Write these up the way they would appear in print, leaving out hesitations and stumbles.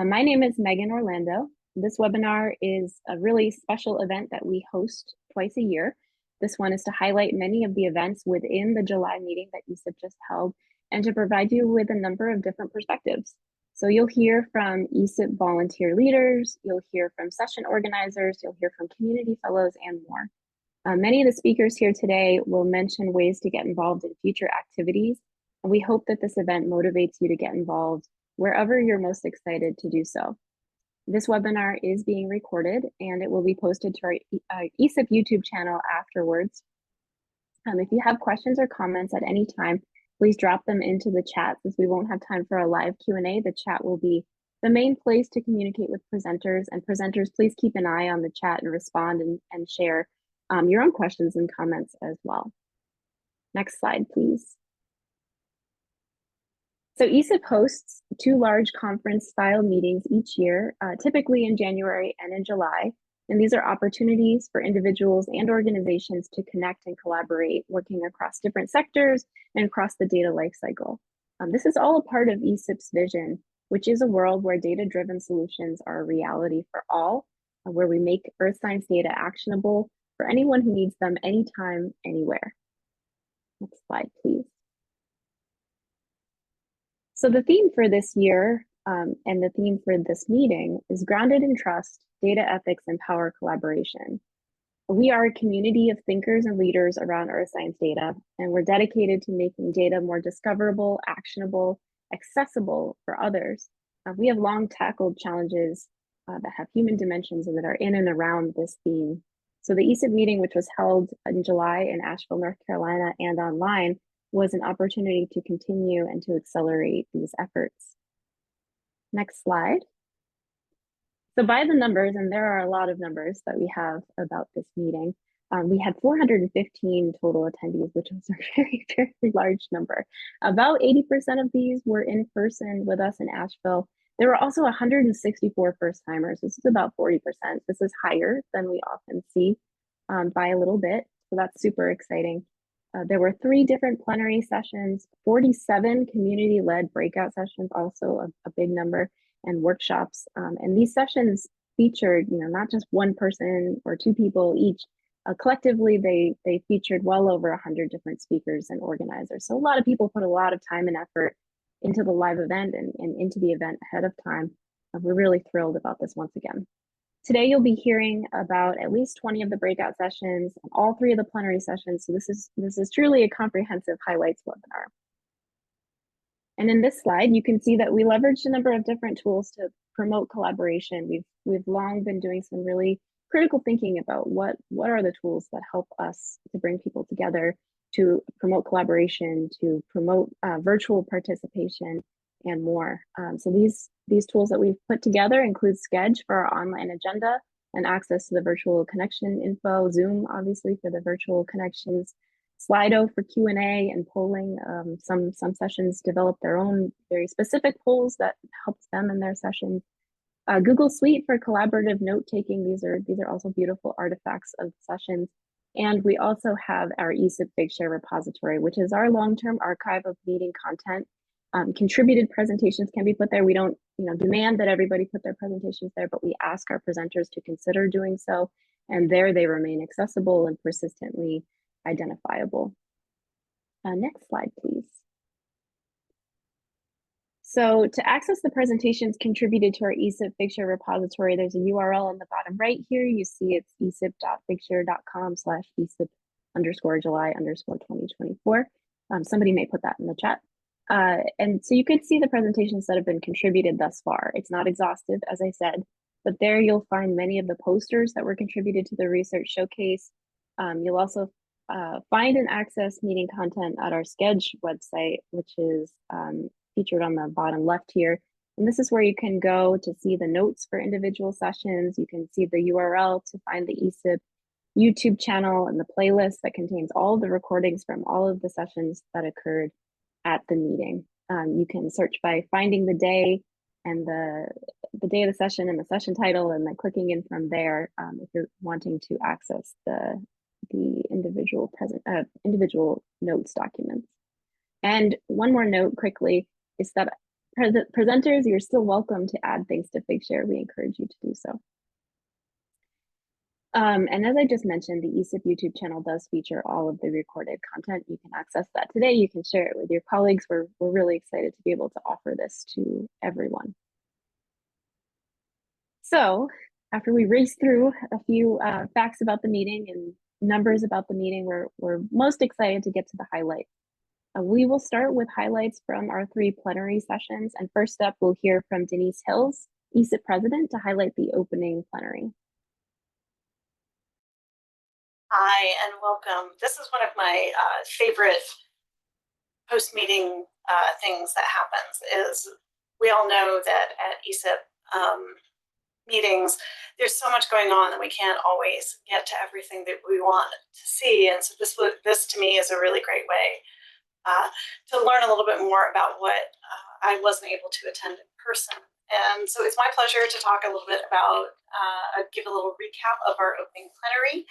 My name is Megan Orlando. This webinar is a really special event that we host twice a year. This one is to highlight many of the events within the July meeting that ESIP just held and to provide you with a number of different perspectives. So you'll hear from ESIP volunteer leaders, you'll hear from session organizers, you'll hear from community fellows, and more. Many of the speakers here today will mention ways to get involved in future activities, and we hope that this event motivates you to get involved wherever you're most excited to do so. This webinar is being recorded and it will be posted to our ESIP YouTube channel afterwards. If you have questions or comments at any time, please drop them into the chat. Since we won't have time for a live Q&A, the chat will be the main place to communicate with presenters. And presenters, please keep an eye on the chat and respond and share your own questions and comments as well. Next slide, please. So ESIP hosts two large conference-style meetings each year, typically in January and in July. And these are opportunities for individuals and organizations to connect and collaborate, working across different sectors and across the data lifecycle. This is all a part of ESIP's vision, which is a world where data-driven solutions are a reality for all, where we make earth science data actionable for anyone who needs them anytime, anywhere. Next slide, please. So the theme for this year and the theme for this meeting is grounded in trust, data ethics, and power collaboration. We are a community of thinkers and leaders around earth science data, and we're dedicated to making data more discoverable, actionable, accessible for others. We have long tackled challenges that have human dimensions and that are in and around this theme. So the ESIP meeting, which was held in July in Asheville, North Carolina, and online, was an opportunity to continue and to accelerate these efforts. Next slide. So by the numbers, and there are a lot of numbers that we have about this meeting, we had 415 total attendees, which was a very, very large number. About 80% of these were in person with us in Asheville. There were also 164 first-timers. This is about 40%. This is higher than we often see by a little bit, so that's super exciting. There were 3 different plenary sessions, 47 community-led breakout sessions, also a big number, and workshops. And these sessions featured, not just one person or 2 people each. Collectively, they featured well over 100 different speakers and organizers. So a lot of people put a lot of time and effort into the live event and into the event ahead of time. We're really thrilled about this once again. Today, you'll be hearing about at least 20 of the breakout sessions and all 3 of the plenary sessions. So this is truly a comprehensive highlights webinar. And in this slide, you can see that we leveraged a number of different tools to promote collaboration. We've long been doing some really critical thinking about what are the tools that help us to bring people together, to promote collaboration, to promote virtual participation, and more. So these tools that we've put together include Sketch for our online agenda and access to the virtual connection info, Zoom, obviously, for the virtual connections, Slido for Q&A and polling. Some sessions develop their own very specific polls that helps them in their sessions. Google Suite for collaborative note-taking. These are also beautiful artifacts of sessions. And we also have our ESIP Figshare repository, which is our long-term archive of meeting content. Contributed presentations can be put there. We don't demand that everybody put their presentations there, but we ask our presenters to consider doing so. And there they remain accessible and persistently identifiable. Next slide, please. So to access the presentations contributed to our ESIP Figshare repository, there's a URL on the bottom right here. You see it's esip.figshare.com/ESIP_July_2024. Somebody may put that in the chat. And so you can see the presentations that have been contributed thus far. It's not exhaustive, as I said, but there you'll find many of the posters that were contributed to the research showcase. You'll also find and access meeting content at our Sketch website, which is featured on the bottom left here. And this is where you can go to see the notes for individual sessions. You can see the URL to find the ESIP YouTube channel and the playlist that contains all of the recordings from all of the sessions that occurred at the meeting. You can search by finding the day and the day of the session and the session title, and then clicking in from there if you're wanting to access the individual notes documents. And one more note quickly is that Presenters, you're still welcome to add things to Figshare. We encourage you to do so. And as I just mentioned, the ESIP YouTube channel does feature all of the recorded content. You can access that today. You can share it with your colleagues. We're really excited to be able to offer this to everyone. So after we race through a few facts about the meeting and numbers about the meeting, we're most excited to get to the highlights. We will start with highlights from our 3 plenary sessions. And first up, we'll hear from Denise Hills, ESIP president, to highlight the opening plenary. Hi, and welcome. This is one of my favorite post-meeting things that happens is we all know that at ESIP meetings, there's so much going on that we can't always get to everything that we want to see. And so this to me is a really great way to learn a little bit more about what I wasn't able to attend in person. And so it's my pleasure to talk a little bit about, give a little recap of our opening plenary.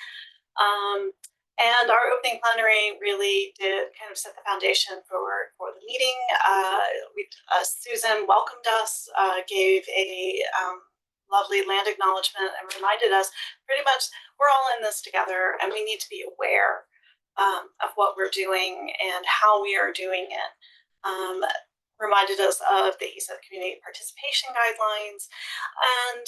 And our opening plenary really did kind of set the foundation for the meeting. Susan welcomed us, gave a lovely land acknowledgement, and reminded us pretty much we're all in this together, and we need to be aware of what we're doing and how we are doing it. Reminded us of the ESIP community participation guidelines, and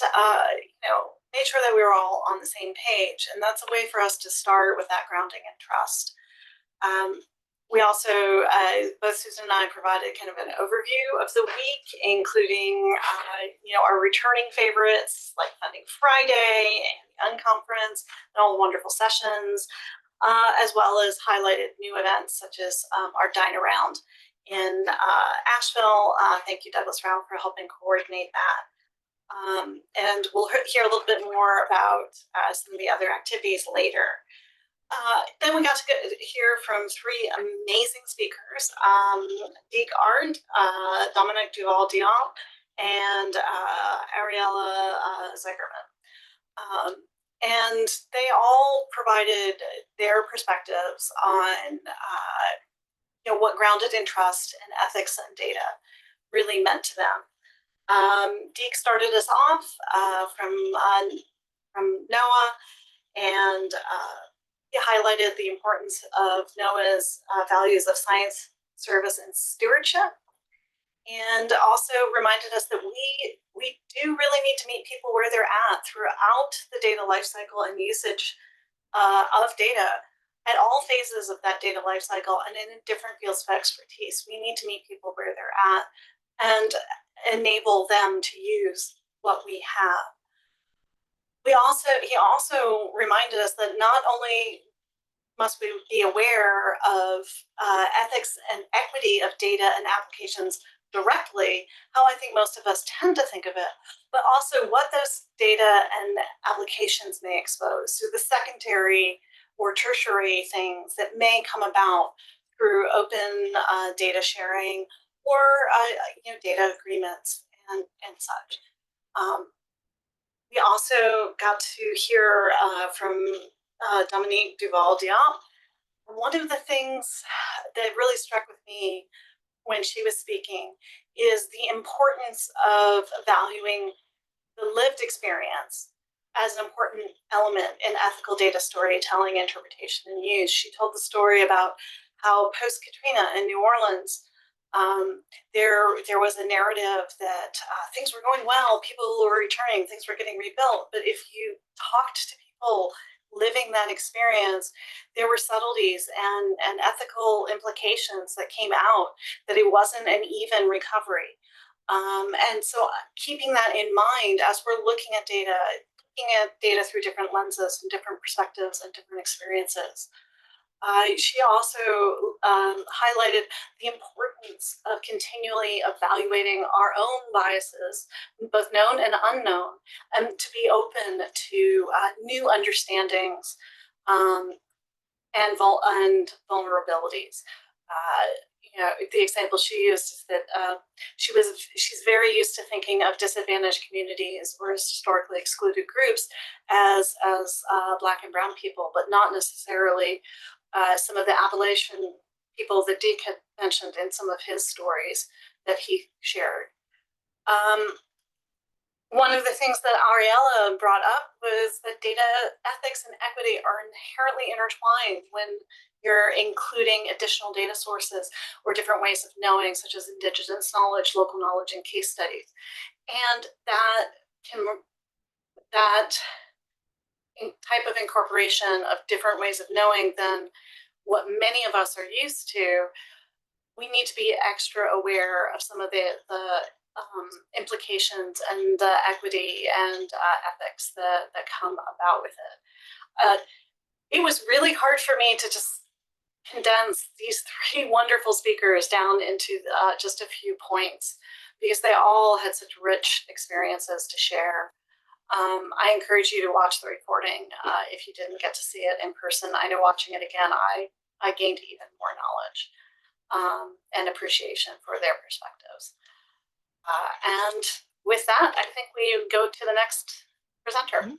made sure that we were all on the same page. And that's a way for us to start with that grounding and trust. We also, both Susan and I, provided kind of an overview of the week, including our returning favorites like Funding Friday and the Unconference and all the wonderful sessions, as well as highlighted new events such as our Dine Around in Asheville. Thank you, Douglas Rao, for helping coordinate that. And we'll hear a little bit more about some of the other activities later. Then we got to hear from 3 amazing speakers, Deek Arndt, Dominic Duval-Diop, and Ariella Zegerman. And they all provided their perspectives on what grounded in trust and ethics and data really meant to them. Deek started us off from NOAA, and he highlighted the importance of NOAA's values of science, service, and stewardship, and also reminded us that we do really need to meet people where they're at throughout the data lifecycle and usage of data at all phases of that data lifecycle and in different fields of expertise. We need to meet people where they're at and enable them to use what we have. He also reminded us that not only must we be aware of ethics and equity of data and applications directly, how I think most of us tend to think of it, but also what those data and applications may expose. So the secondary or tertiary things that may come about through open data sharing or data agreements and such. We also got to hear from Dominique Duval-Diop. One of the things that really struck with me when she was speaking is the importance of valuing the lived experience as an important element in ethical data storytelling, interpretation, and use. She told the story about how post-Katrina in New Orleans, there was a narrative that things were going well, people were returning, things were getting rebuilt. But if you talked to people living that experience, there were subtleties and ethical implications that came out, that it wasn't an even recovery. And so keeping that in mind as we're looking at data through different lenses and different perspectives and different experiences. She also highlighted the importance of continually evaluating our own biases, both known and unknown, and to be open to new understandings and vulnerabilities. The example she used is that she's very used to thinking of disadvantaged communities or historically excluded groups as Black and Brown people, but not necessarily some of the Appalachian people that Deek had mentioned in some of his stories that he shared. One of the things that Ariella brought up was that data ethics and equity are inherently intertwined when you're including additional data sources or different ways of knowing, such as indigenous knowledge, local knowledge, and case studies. And that type of incorporation of different ways of knowing than what many of us are used to, we need to be extra aware of some of the implications and the equity and ethics that come about with it. It was really hard for me to just condense these three wonderful speakers down into just a few points because they all had such rich experiences to share. I encourage you to watch the recording if you didn't get to see it in person. I know watching it again, I gained even more knowledge and appreciation for their perspectives. And with that, I think we go to the next presenter.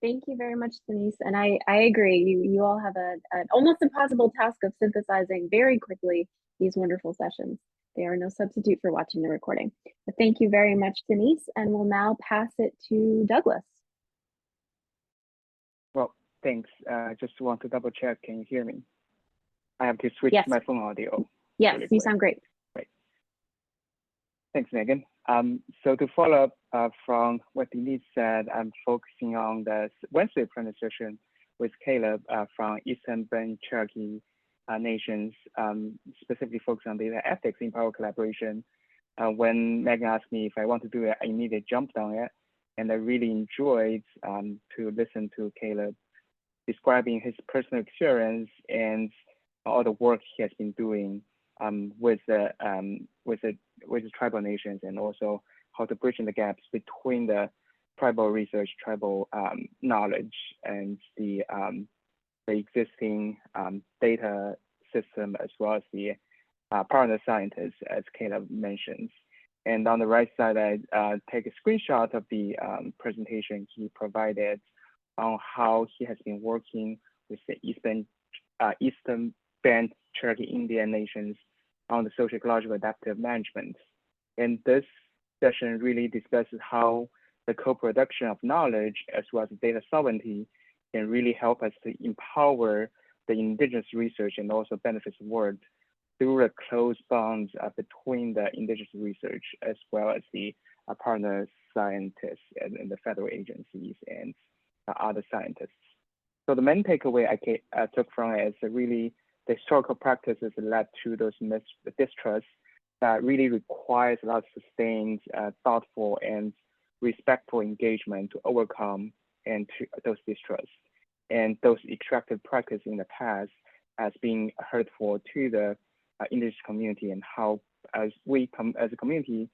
Thank you very much, Denise. And I agree. You all have an almost impossible task of synthesizing very quickly these wonderful sessions. They are no substitute for watching the recording. But thank you very much, Denise. And we'll now pass it to Douglas. Well, thanks. Just want to double check. Can you hear me? I have to switch my phone audio. Yes, really you sound great. Great. Thanks, Megan. So to follow up from what Denise said, I'm focusing on the Wednesday planning session with Caleb from Eastern Band Cherokee nations, specifically focused on data ethics in power collaboration. When Megan asked me if I want to do it, I immediately jumped on it. And I really enjoyed to listen to Caleb describing his personal experience and all the work he has been doing with the tribal nations, and also how to bridge the gaps between the tribal research, tribal knowledge, and the existing data system, as well as the partner scientists, as Caleb mentions. And on the right side, I take a screenshot of the presentation he provided on how he has been working with the Eastern Band Cherokee Indian nations on the socio-ecological adaptive management. And this session really discusses how the co-production of knowledge as well as data sovereignty can really help us to empower the indigenous research and also benefits the world through the close bonds between the indigenous research as well as the partner scientists and the federal agencies and other scientists. So the main takeaway I took from it is really the historical practices that led to those distrusts that really requires a lot of sustained, thoughtful, and respectful engagement to overcome those distrusts. And those extractive practices in the past has been hurtful to the indigenous community, and how as a community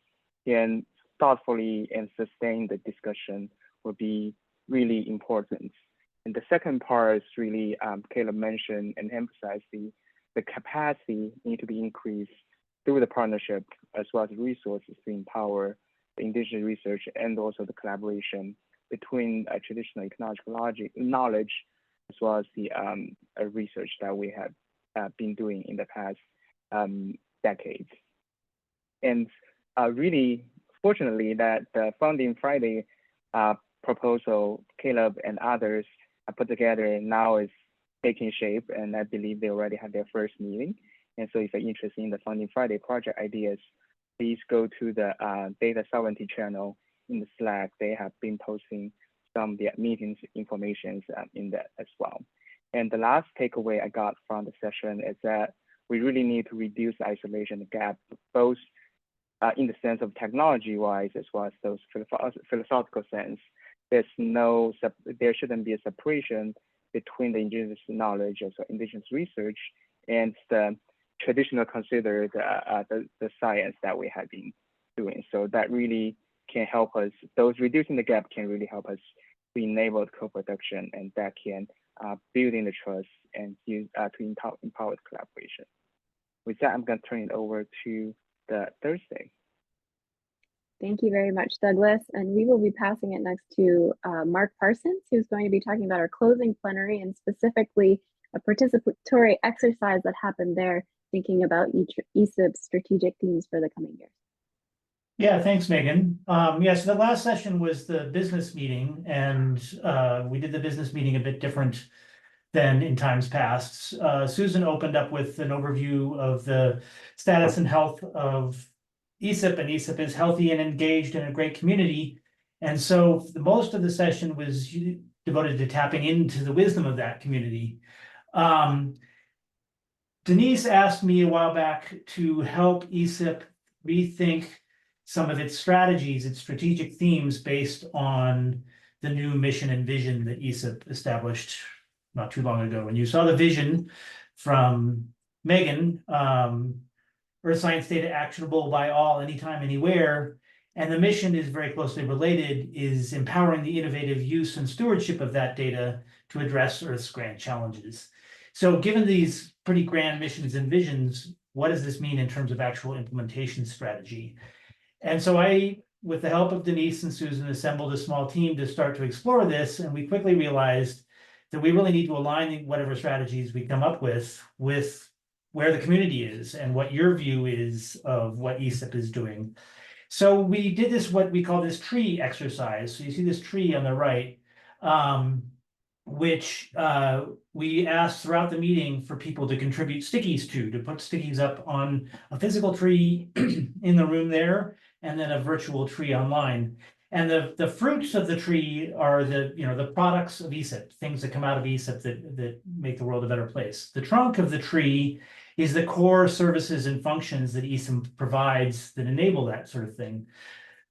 can thoughtfully and sustain the discussion will be really important. And the second part is really Caleb mentioned and emphasized the capacity need to be increased through the partnership as well as resources to empower the indigenous research and also the collaboration between traditional ecological knowledge as well as the research that we have been doing in the past decades. And really, fortunately, that the Founding Friday proposal Caleb and others put together now is taking shape, and I believe they already had their first meeting. And so if you're interested in the Founding Friday project ideas, please go to the data sovereignty channel in the Slack. They have been posting some of the meetings information in that as well. And the last takeaway I got from the session is that we really need to reduce the isolation gap, both in the sense of technology-wise as well as those philosophical sense. There shouldn't be a separation between the indigenous knowledge, also indigenous research, and the traditional considered the science that we have been doing. So that really can help us, those reducing the gap can really help us to enable co-production, and that can build in the trust and use to empower the collaboration. With that, I'm going to turn it over to the Thursday. Thank you very much, Douglas. And we will be passing it next to Mark Parsons, who's going to be talking about our closing plenary and specifically a participatory exercise that happened there thinking about each ESIP's strategic themes for the coming year. Yeah, thanks, Megan. Yeah, so the last session was the business meeting, and we did the business meeting a bit different than in times past. Susan opened up with an overview of the status and health of ESIP, and ESIP is healthy and engaged in a great community. And so most of the session was devoted to tapping into the wisdom of that community. Denise asked me a while back to help ESIP rethink some of its strategies, its strategic themes based on the new mission and vision that ESIP established not too long ago. And you saw the vision from Megan, Earth Science Data Actionable by All, Anytime, Anywhere. And the mission is very closely related, is empowering the innovative use and stewardship of that data to address Earth's grand challenges. So given these pretty grand missions and visions, what does this mean in terms of actual implementation strategy? And so I, with the help of Denise and Susan, assembled a small team to start to explore this. And we quickly realized that we really need to align whatever strategies we come up with where the community is and what your view is of what ESIP is doing. So we did this, what we call this tree exercise. So you see this tree on the right, which we asked throughout the meeting for people to contribute stickies to put stickies up on a physical tree in the room there, and then a virtual tree online. And the fruits of the tree are the products of ESIP, things that come out of ESIP that make the world a better place. The trunk of the tree is the core services and functions that ESIP provides that enable that sort of thing.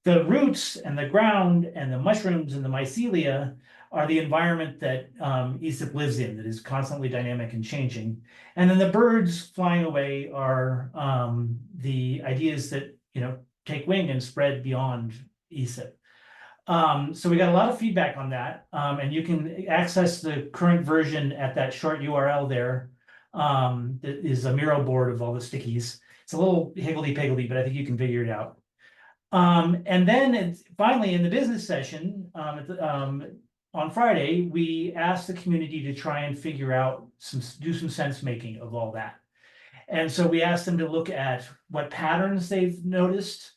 The roots and the ground and the mushrooms and the mycelia are the environment that ESIP lives in, that is constantly dynamic and changing. And then the birds flying away are the ideas that take wing and spread beyond ESIP. So we got a lot of feedback on that, and you can access the current version at that short URL there. That is a Miro board of all the stickies. It's a little higgledy-piggledy, but I think you can figure it out. And then finally, in the business session on Friday, we asked the community to try and figure out do some sense making of all that. And so we asked them to look at what patterns they've noticed,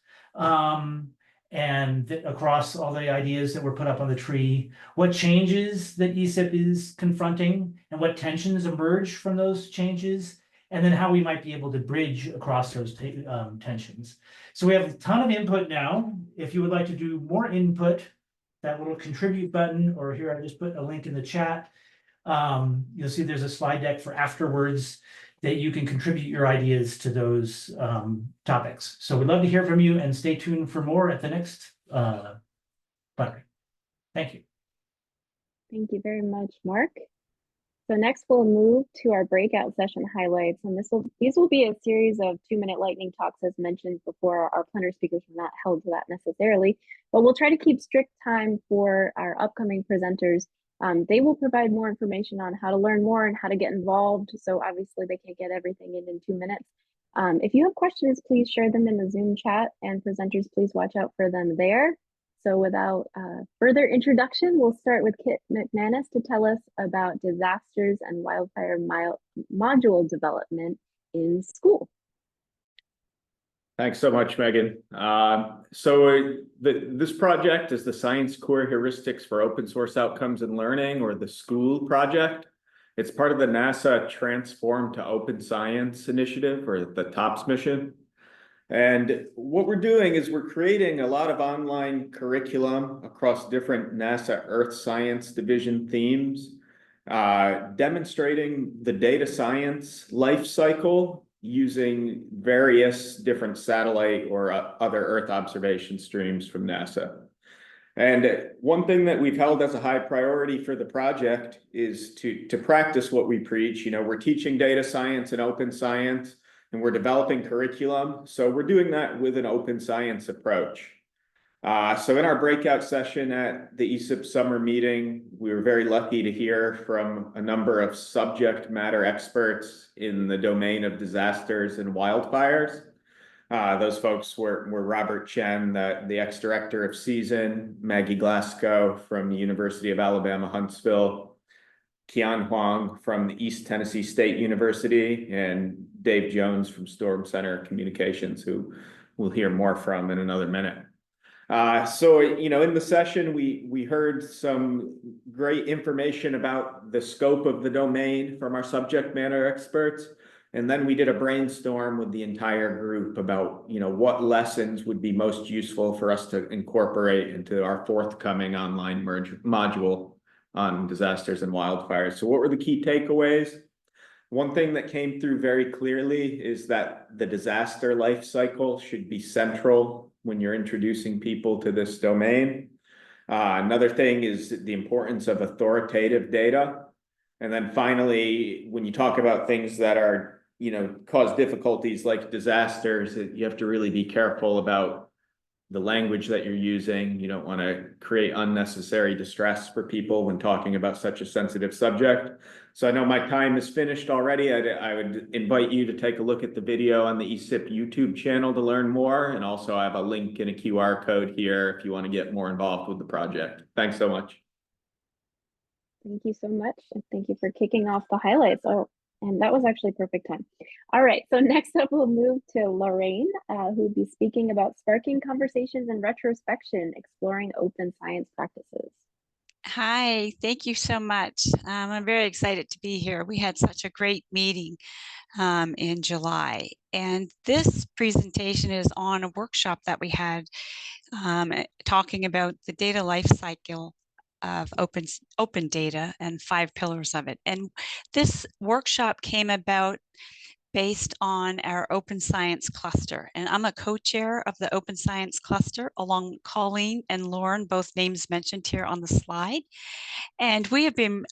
and across all the ideas that were put up on the tree, what changes that ESIP is confronting and what tensions emerge from those changes, and then how we might be able to bridge across those tensions. So we have a ton of input now. If you would like to do more input, that little contribute button, or here I just put a link in the chat. You'll see there's a slide deck for afterwards that you can contribute your ideas to those topics. So we'd love to hear from you, and stay tuned for more at the next plenary. Thank you. Thank you very much, Mark. So next we'll move to our breakout session highlights, and these will be a series of 2-minute lightning talks as mentioned before. Our plenary speakers were not held to that necessarily, but we'll try to keep strict time for our upcoming presenters. They will provide more information on how to learn more and how to get involved. So obviously they can't get everything in 2 minutes. If you have questions, please share them in the Zoom chat, and presenters, please watch out for them there. So without further introduction, we'll start with Kit McManus to tell us about disasters and wildfire module development in school. Thanks so much, Megan. This project is the Science Core Heuristics for Open Source Outcomes in Learning, or the SCHOOL project. It's part of the NASA Transform to Open Science initiative, or the TOPS mission. And what we're doing is we're creating a lot of online curriculum across different NASA Earth Science Division themes, demonstrating the data science life cycle using various different satellite or other Earth observation streams from NASA. And one thing that we've held as a high priority for the project is to practice what we preach. We're teaching data science and open science, and we're developing curriculum. So we're doing that with an open science approach. So in our breakout session at the ESIP summer meeting, we were very lucky to hear from a number of subject matter experts in the domain of disasters and wildfires. Those folks were Robert Chen, the ex-director of CEASON, Maggie Glasgow from the University of Alabama, Huntsville, Kian Huang from the East Tennessee State University, and Dave Jones from Storm Center Communications, who we'll hear more from in another minute. So, in the session, we heard some great information about the scope of the domain from our subject matter experts. And then we did a brainstorm with the entire group about, what lessons would be most useful for us to incorporate into our forthcoming online module on disasters and wildfires. So what were the key takeaways? One thing that came through very clearly is that the disaster life cycle should be central when you're introducing people to this domain. Another thing is the importance of authoritative data. And then finally, when you talk about things that are, cause difficulties like disasters, you have to really be careful about the language that you're using. You don't want to create unnecessary distress for people when talking about such a sensitive subject. So I know my time is finished already. I would invite you to take a look at the video on the ESIP YouTube channel to learn more. And also I have a link and a QR code here if you want to get more involved with the project. Thanks so much. Thank you so much. And thank you for kicking off the highlights. Oh, and that was actually perfect time. All right, so next up we'll move to Lorraine, who'll be speaking about sparking conversations and retrospection, exploring open science practices. Hi, thank you so much. I'm very excited to be here. We had such a great meeting in July, and this presentation is on a workshop that we had talking about the data life cycle of open data and 5 pillars of it. And this workshop came about based on our Open Science Cluster. And I'm a co-chair of the Open Science Cluster along with Colleen and Lauren, both names mentioned here on the slide. And we have been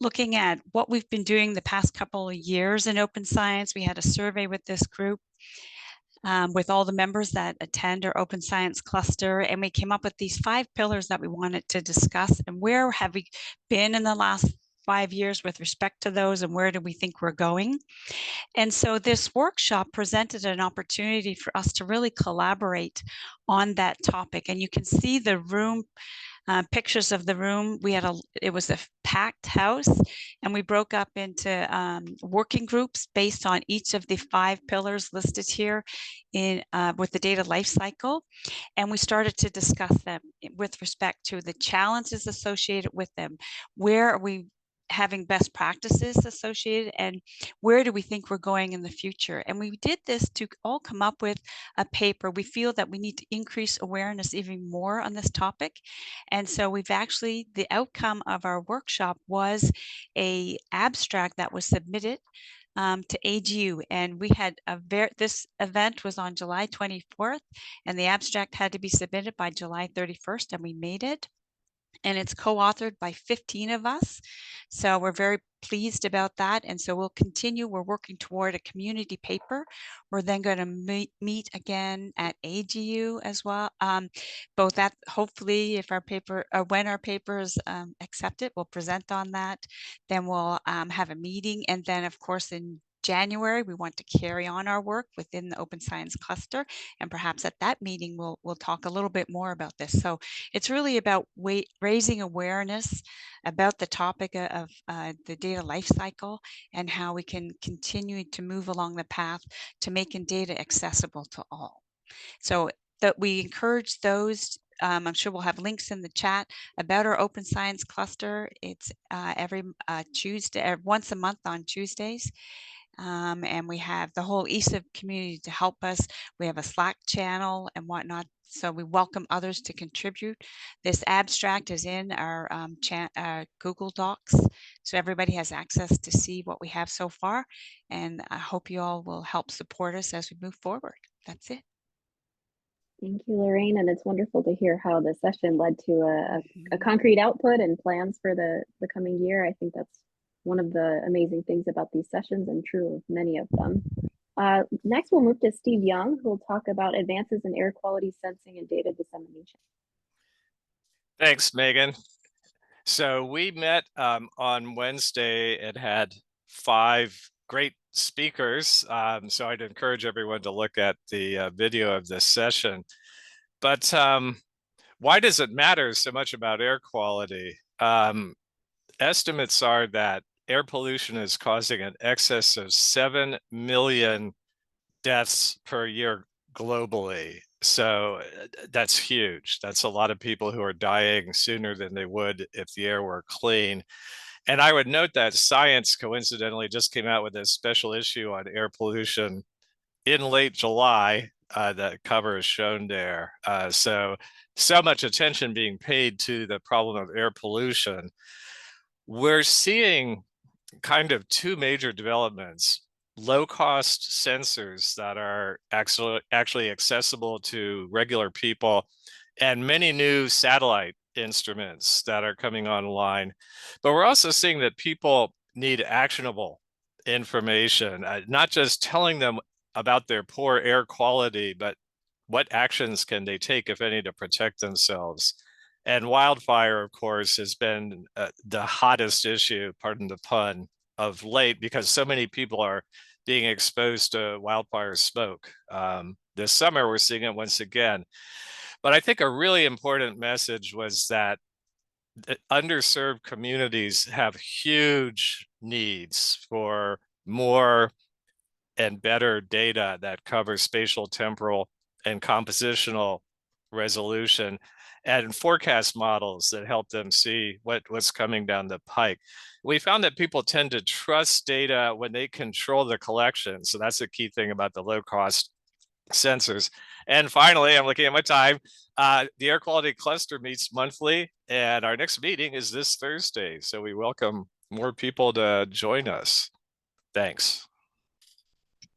looking at what we've been doing the past couple of years in open science. We had a survey with this group with all the members that attend our Open Science Cluster, and we came up with these 5 pillars that we wanted to discuss, and where have we been in the last 5 years with respect to those, and where do we think we're going? And so this workshop presented an opportunity for us to really collaborate on that topic. And you can see the room, pictures of the room. It was a packed house, and we broke up into working groups based on each of the 5 pillars listed here in with the data life cycle. And we started to discuss them with respect to the challenges associated with them. Where are we having best practices associated, and where do we think we're going in the future? And we did this to all come up with a paper. We feel that we need to increase awareness even more on this topic. And so the outcome of our workshop was a abstract that was submitted to AGU, and we had this event was on July 24th, and the abstract had to be submitted by July 31st, and we made it. And it's co-authored by 15 of us. So we're very pleased about that. And so we'll continue. We're working toward a community paper. We're then going to meet again at AGU as well. Both at hopefully if our paper, when our paper is accepted, we'll present on that. Then we'll have a meeting. And then of course in January, we want to carry on our work within the Open Science Cluster, and perhaps at that meeting we'll talk a little bit more about this. So it's really about raising awareness about the topic of the data life cycle and how we can continue to move along the path to making data accessible to all. So that we encourage those. I'm sure we'll have links in the chat about our Open Science Cluster. It's every Tuesday, once a month on Tuesdays. And we have the whole ESIP community to help us. We have a Slack channel and whatnot. So we welcome others to contribute. This abstract is in our Google Docs. So everybody has access to see what we have so far. And I hope you all will help support us as we move forward. That's it. Thank you, Lorraine. And it's wonderful to hear how the session led to a concrete output and plans for the coming year. I think that's one of the amazing things about these sessions, and true of many of them. Next, we'll move to Steve Young, who will talk about advances in air quality sensing and data dissemination. Thanks, Megan. So we met on Wednesday and had 5 great speakers. So I'd encourage everyone to look at the video of this session. But why does it matter so much about air quality? estimates are that air pollution is causing an excess of 7 million deaths per year globally. So that's huge. That's a lot of people who are dying sooner than they would if the air were clean. And I would note that Science coincidentally just came out with a special issue on air pollution in late July. The cover is shown there. So much attention being paid to the problem of air pollution. We're seeing kind of two major developments: low cost sensors that are actually accessible to regular people, and many new satellite instruments that are coming online. But we're also seeing that people need actionable information, not just telling them about their poor air quality, but what actions can they take, if any, to protect themselves. And wildfire, of course, has been the hottest issue, pardon the pun, of late, because so many people are being exposed to wildfire smoke. This summer, we're seeing it once again. But I think a really important message was that underserved communities have huge needs for more and better data that covers spatial, temporal, and compositional resolution, and forecast models that help them see what's coming down the pike. We found that people tend to trust data when they control the collection. So that's a key thing about the low cost sensors. And finally, I'm looking at my time. The air quality cluster meets monthly, and our next meeting is this Thursday. So we welcome more people to join us. Thanks.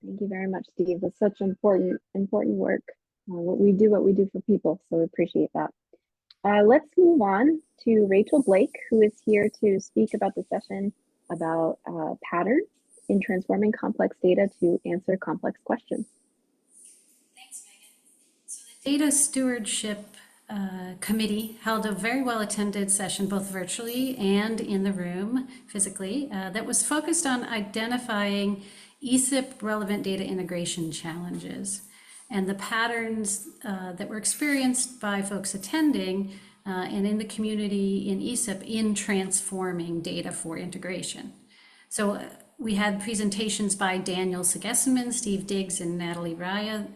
Thank you very much, Steve. It's such important work. What we do for people, so we appreciate that. Let's move on to Rachel Blake, who is here to speak about the session about patterns in transforming complex data to answer complex questions. Thanks, Megan. So the Data Stewardship Committee held a very well-attended session, both virtually and in the room physically, that was focused on identifying ESIP relevant data integration challenges and the patterns that were experienced by folks attending and in the community in ESIP in transforming data for integration. So we had presentations by Daniel Segesman, Steve Diggs, and Natalie Raya.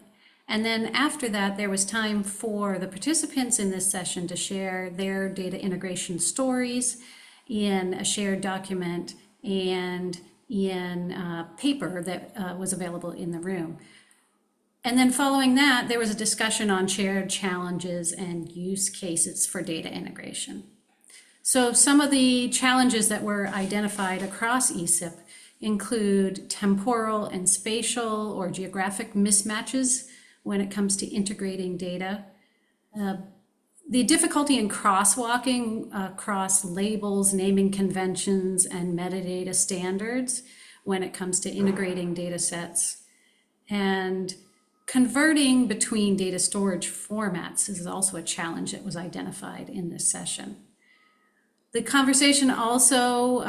And then after that, there was time for the participants in this session to share their data integration stories in a shared document and in a paper that was available in the room. And then following that, there was a discussion on shared challenges and use cases for data integration. So some of the challenges that were identified across ESIP include temporal and spatial or geographic mismatches when it comes to integrating data. The difficulty in crosswalking across labels, naming conventions, and metadata standards when it comes to integrating data sets. And converting between data storage formats is also a challenge that was identified in this session. The conversation also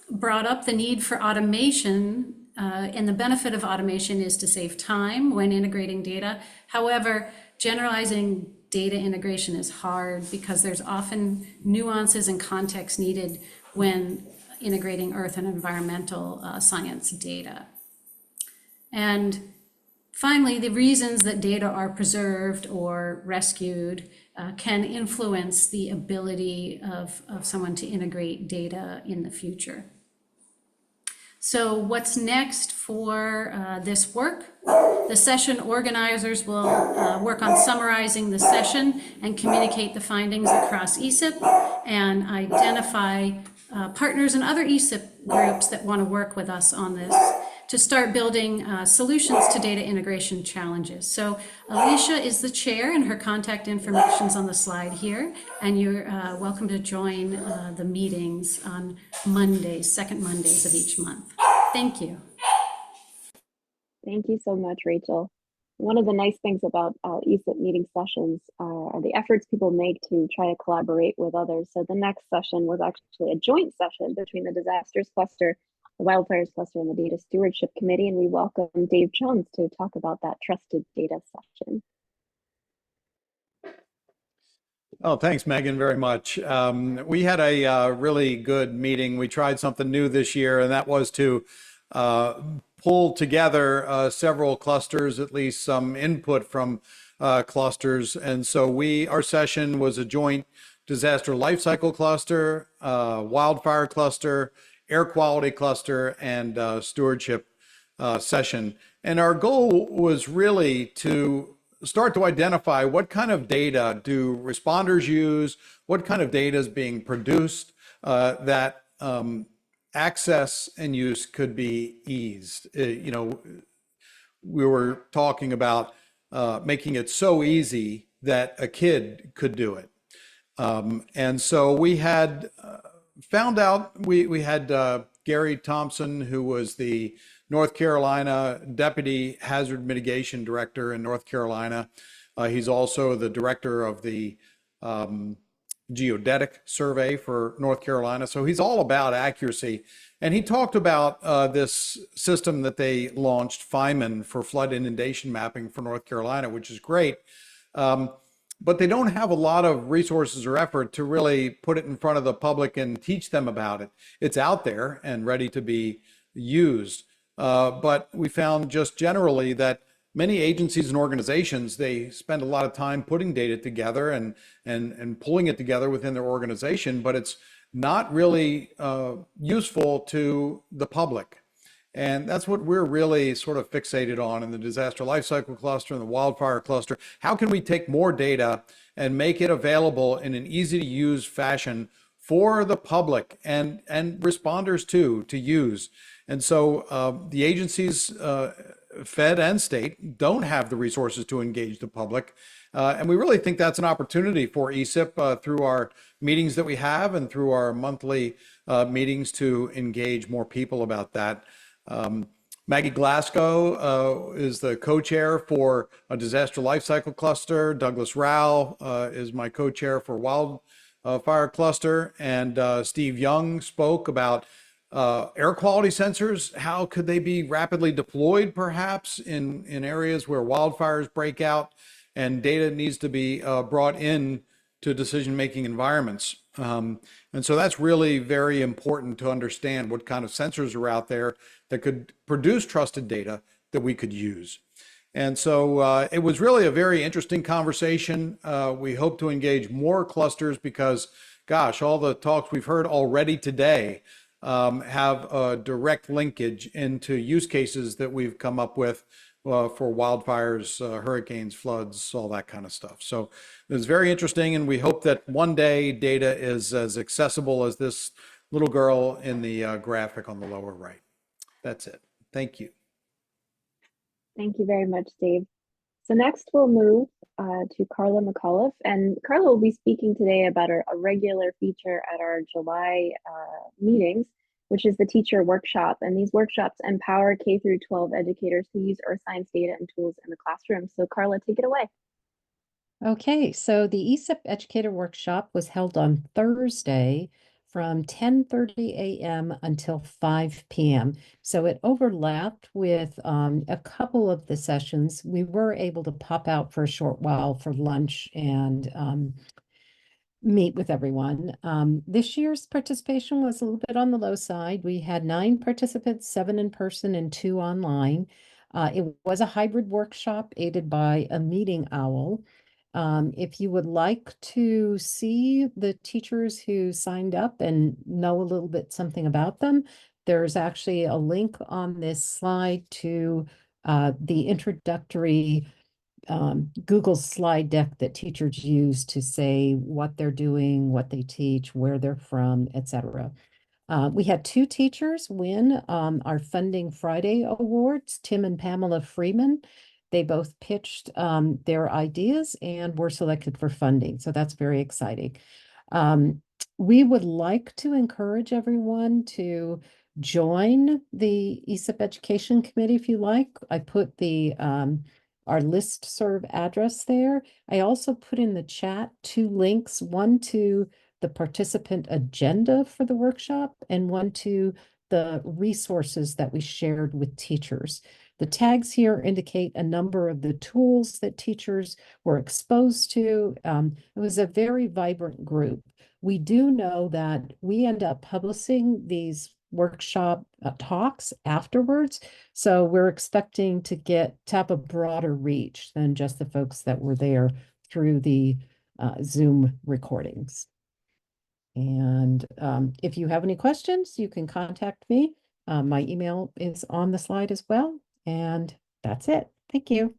brought up the need for automation, and the benefit of automation is to save time when integrating data. However, generalizing data integration is hard because there's often nuances and context needed when integrating earth and environmental science data. And finally, the reasons that data are preserved or rescued can influence the ability of someone to integrate data in the future. So what's next for this work? The session organizers will work on summarizing the session and communicate the findings across ESIP and identify partners and other ESIP groups that want to work with us on this to start building solutions to data integration challenges. So Alicia is the chair and her contact information is on the slide here. And you're welcome to join the meetings on Mondays, second Mondays of each month. Thank you. Thank you so much, Rachel. One of the nice things about ESIP meeting sessions are the efforts people make to try to collaborate with others. So the next session was actually a joint session between the Disasters Cluster, the Wildfires Cluster, and the Data Stewardship Committee, and we welcome Dave Jones to talk about that trusted data session. Oh, thanks, Megan, very much. We had a really good meeting. We tried something new this year, and that was to uh, pull together several clusters, at least some input from clusters. And so our session was a joint disaster life cycle cluster, wildfire cluster, air quality cluster, and stewardship session. And our goal was really to start to identify what kind of data do responders use, what kind of data is being produced that access and use could be eased. We were talking about making it so easy that a kid could do it. And so we had found out, we had Gary Thompson, who was the North Carolina Deputy Hazard Mitigation Director in North Carolina. He's also the director of the Geodetic Survey for North Carolina. So he's all about accuracy. And he talked about this system that they launched, FIMAN, for flood inundation mapping for North Carolina, which is great. But they don't have a lot of resources or effort to really put it in front of the public and teach them about it. It's out there and ready to be used. But we found just generally that many agencies and organizations, they spend a lot of time putting data together and pulling it together within their organization, but it's not really useful to the public. And that's what we're really sort of fixated on in the disaster lifecycle cluster and the wildfire cluster. How can we take more data and make it available in an easy to use fashion for the public and responders too, to use? And so the agencies, Fed and state, don't have the resources to engage the public. And we really think that's an opportunity for ESIP through our meetings that we have and through our monthly meetings to engage more people about that. Maggie Glasgow is the co-chair for a disaster lifecycle cluster. Douglas Rao is my co-chair for wildfire cluster. And Steve Young spoke about air quality sensors. How could they be rapidly deployed perhaps in areas where wildfires break out and data needs to be brought in to decision-making environments. And so that's really very important to understand what kind of sensors are out there that could produce trusted data that we could use. And so it was really a very interesting conversation. We hope to engage more clusters because, gosh, all the talks we've heard already today have a direct linkage into use cases that we've come up with for wildfires, hurricanes, floods, all that kind of stuff. So it was very interesting, and we hope that one day data is as accessible as this little girl in the graphic on the lower right. That's it. Thank you. Thank you very much, Dave. So next we'll move to Carla McAuliffe, and Carla will be speaking today about a regular feature at our July meetings, which is the teacher workshop. And these workshops empower K through 12 educators to use earth science data and tools in the classroom. So Carla, take it away. Okay, so the ESIP Educator Workshop was held on Thursday from 10:30 a.m. until 5 p.m. So it overlapped with a couple of the sessions. We were able to pop out for a short while for lunch and meet with everyone. This year's participation was a little bit on the low side. We had 9 participants, 7 in person and 2 online. It was a hybrid workshop aided by a meeting owl. If you would like to see the teachers who signed up and know a little bit something about them, there's actually a link on this slide to the introductory Google slide deck that teachers use to say what they're doing, what they teach, where they're from, etc. We had 2 teachers win our Funding Friday awards, Tim and Pamela Freeman. They both pitched their ideas and were selected for funding. So that's very exciting. We would like to encourage everyone to join the ESIP Education Committee if you like. I put the our listserv address there. I also put in the chat 2 links, one to the participant agenda for the workshop and one to the resources that we shared with teachers. The tags here indicate a number of the tools that teachers were exposed to. It was a very vibrant group. We do know that we end up publishing these workshop talks afterwards. So we're expecting to have a broader reach than just the folks that were there through the Zoom recordings. And if you have any questions, you can contact me. My email is on the slide as well. And that's it. Thank you.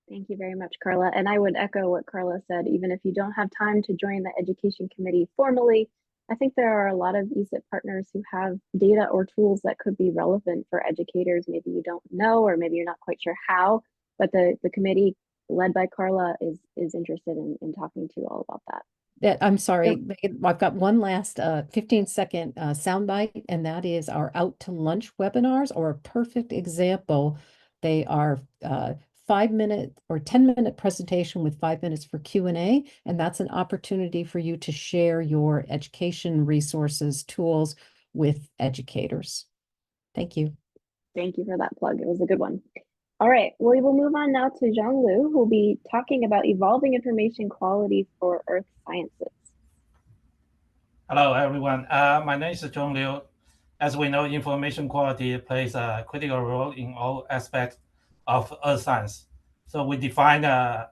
Thank you very much, Carla. And I would echo what Carla said, even if you don't have time to join the education committee formally, I think there are a lot of ESIP partners who have data or tools that could be relevant for educators. Maybe you don't know, or maybe you're not quite sure how, but the committee led by Carla is interested in talking to you all about that. I'm sorry, Megan, I've got one last 15-second soundbite, and that is our Out to Lunch webinars are a perfect example. They are 5-minute or 10-minute presentation with 5 minutes for Q&A, and that's an opportunity for you to share your education resources, tools with educators. Thank you. Thank you for that plug. It was a good one. All right, we will move on now to Zhang Lu, who will be talking about evolving information quality for earth sciences. Hello, everyone. My name is Zhang Liu. As we know, information quality plays a critical role in all aspects of earth science. So we define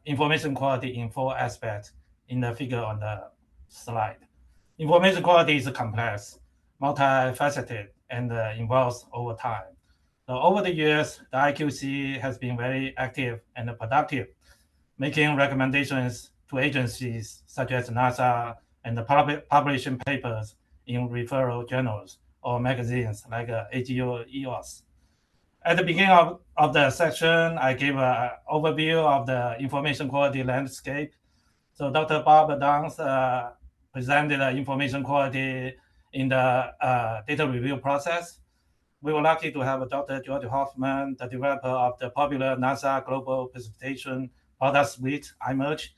information quality in 4 aspects in the figure on the slide. Information quality is complex, multifaceted, and evolves over time. So over the years, the IQC has been very active and productive, making recommendations to agencies such as NASA and publishing papers in referral journals or magazines like AGO EOS. At the beginning of the section, I gave an overview of the information quality landscape. So Dr. Bob Downs presented information quality in the data review process. We were lucky to have Dr. George Hoffman, the developer of the popular NASA Global Precipitation Product Suite, iMerge.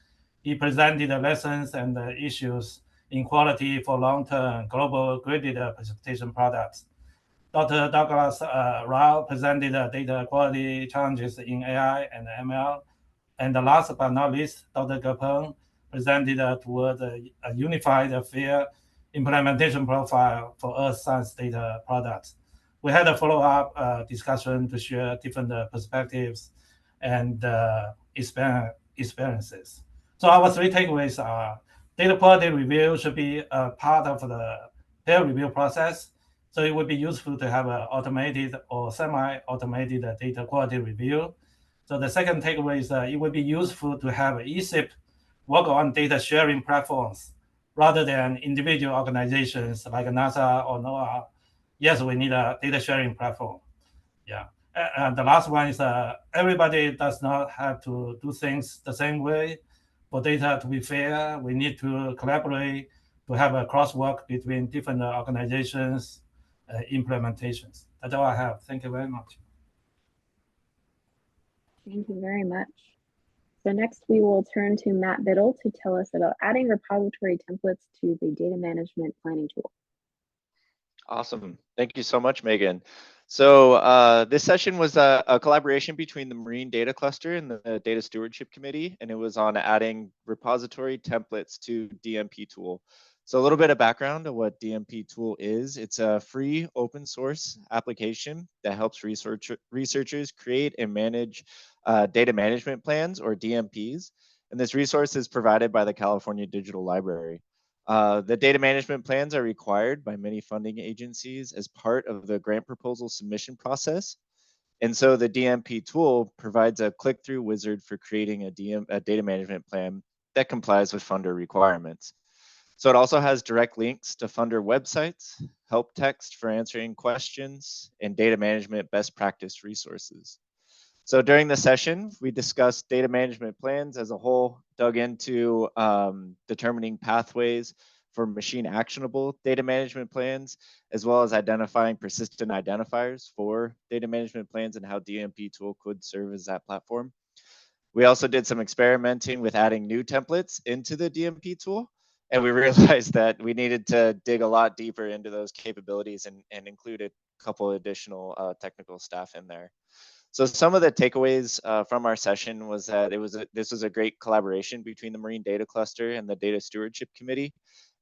He presented the lessons and the issues in quality for long-term global graded precipitation products. Dr. Douglas Rao presented data quality challenges in AI and ML. And last but not least, Dr. Gapeng presented towards a unified, fair implementation profile for earth science data products. We had a follow-up discussion to share different perspectives and experiences. So our 3 takeaways are data quality review should be a part of the peer review process. So it would be useful to have an automated or semi-automated data quality review. So the second takeaway is it would be useful to have ESIP work on data sharing platforms rather than individual organizations like NASA or NOAA. Yes, we need a data sharing platform. Yeah. And the last one is everybody does not have to do things the same way. For data to be fair, we need to collaborate to have a crosswalk between different organizations, implementations. That's all I have. Thank you very much. Thank you very much. So next we will turn to Matt Biddle to tell us about adding repository templates to the data management planning tool. Awesome. Thank you so much, Megan. So this session was a collaboration between the Marine Data Cluster and the Data Stewardship Committee, and it was on adding repository templates to DMP tool. So a little bit of background on what DMP tool is. It's a free open source application that helps researchers create and manage data management plans, or DMPs. And this resource is provided by the California Digital Library. The data management plans are required by many funding agencies as part of the grant proposal submission process. And so the DMP tool provides a click-through wizard for creating a data management plan that complies with funder requirements. So it also has direct links to funder websites, help text for answering questions, and data management best practice resources. So during the session, we discussed data management plans as a whole, dug into determining pathways for machine actionable data management plans, as well as identifying persistent identifiers for data management plans and how DMP tool could serve as that platform. We also did some experimenting with adding new templates into the DMP tool, and we realized that we needed to dig a lot deeper into those capabilities and include a couple additional technical staff in there. So some of the takeaways from our session was that this was a great collaboration between the Marine Data Cluster and the Data Stewardship Committee,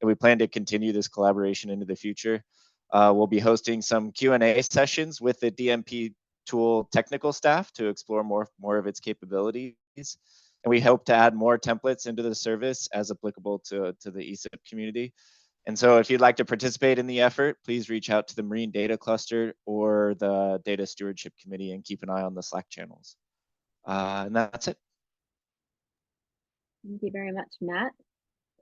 and we plan to continue this collaboration into the future. We'll be hosting some Q&A sessions with the DMP tool technical staff to explore more of its capabilities. And we hope to add more templates into the service as applicable to the ESIP community. And so if you'd like to participate in the effort, please reach out to the Marine Data Cluster or the Data Stewardship Committee and keep an eye on the Slack channels. And that's it. Thank you very much, Matt.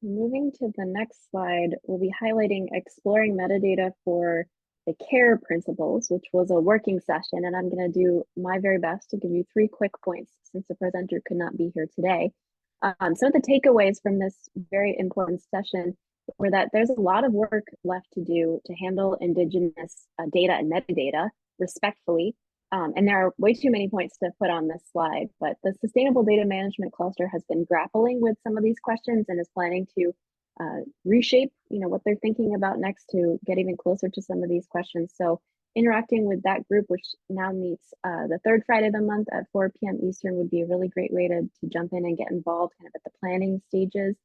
Moving to the next slide, we'll be highlighting exploring metadata for the CARE principles, which was a working session, and I'm going to do my very best to give you 3 quick points since the presenter could not be here today. Some of the takeaways from this very important session were that there's a lot of work left to do to handle Indigenous data and metadata respectfully. And there are way too many points to put on this slide, but the Sustainable Data Management Cluster has been grappling with some of these questions and is planning to reshape, what they're thinking about next to get even closer to some of these questions. So interacting with that group, which now meets the 3rd Friday of the month at 4 p.m. Eastern, would be a really great way to jump in and get involved kind of at the planning stages.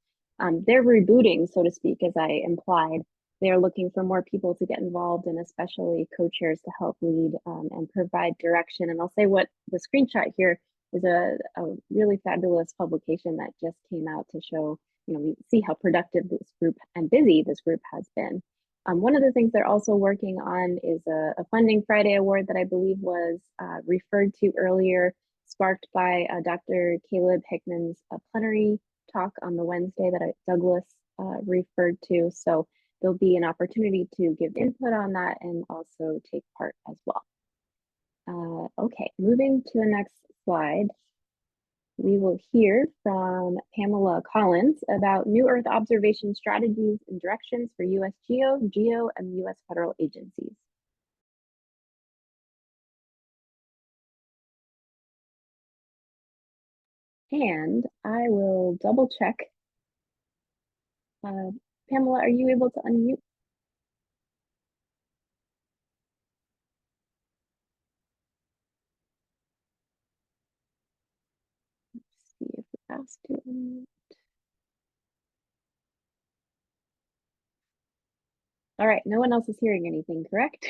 They're rebooting, so to speak, as I implied. They're looking for more people to get involved, and especially co-chairs to help lead and provide direction. And I'll say what the screenshot here is a really fabulous publication that just came out to show, we see how productive this group and busy this group has been. One of the things they're also working on is a Funding Friday award that I believe was referred to earlier, sparked by Dr. Caleb Hickman's plenary talk on the Wednesday that Douglas referred to. So there'll be an opportunity to give input on that and also take part as well. Okay, moving to the next slide. We will hear from Pamela Collins about new Earth observation strategies and directions for US GEO, and US federal agencies. And I will double check. Pamela, are you able to unmute? Let's see if we're asked to unmute. All right, no one else is hearing anything, correct?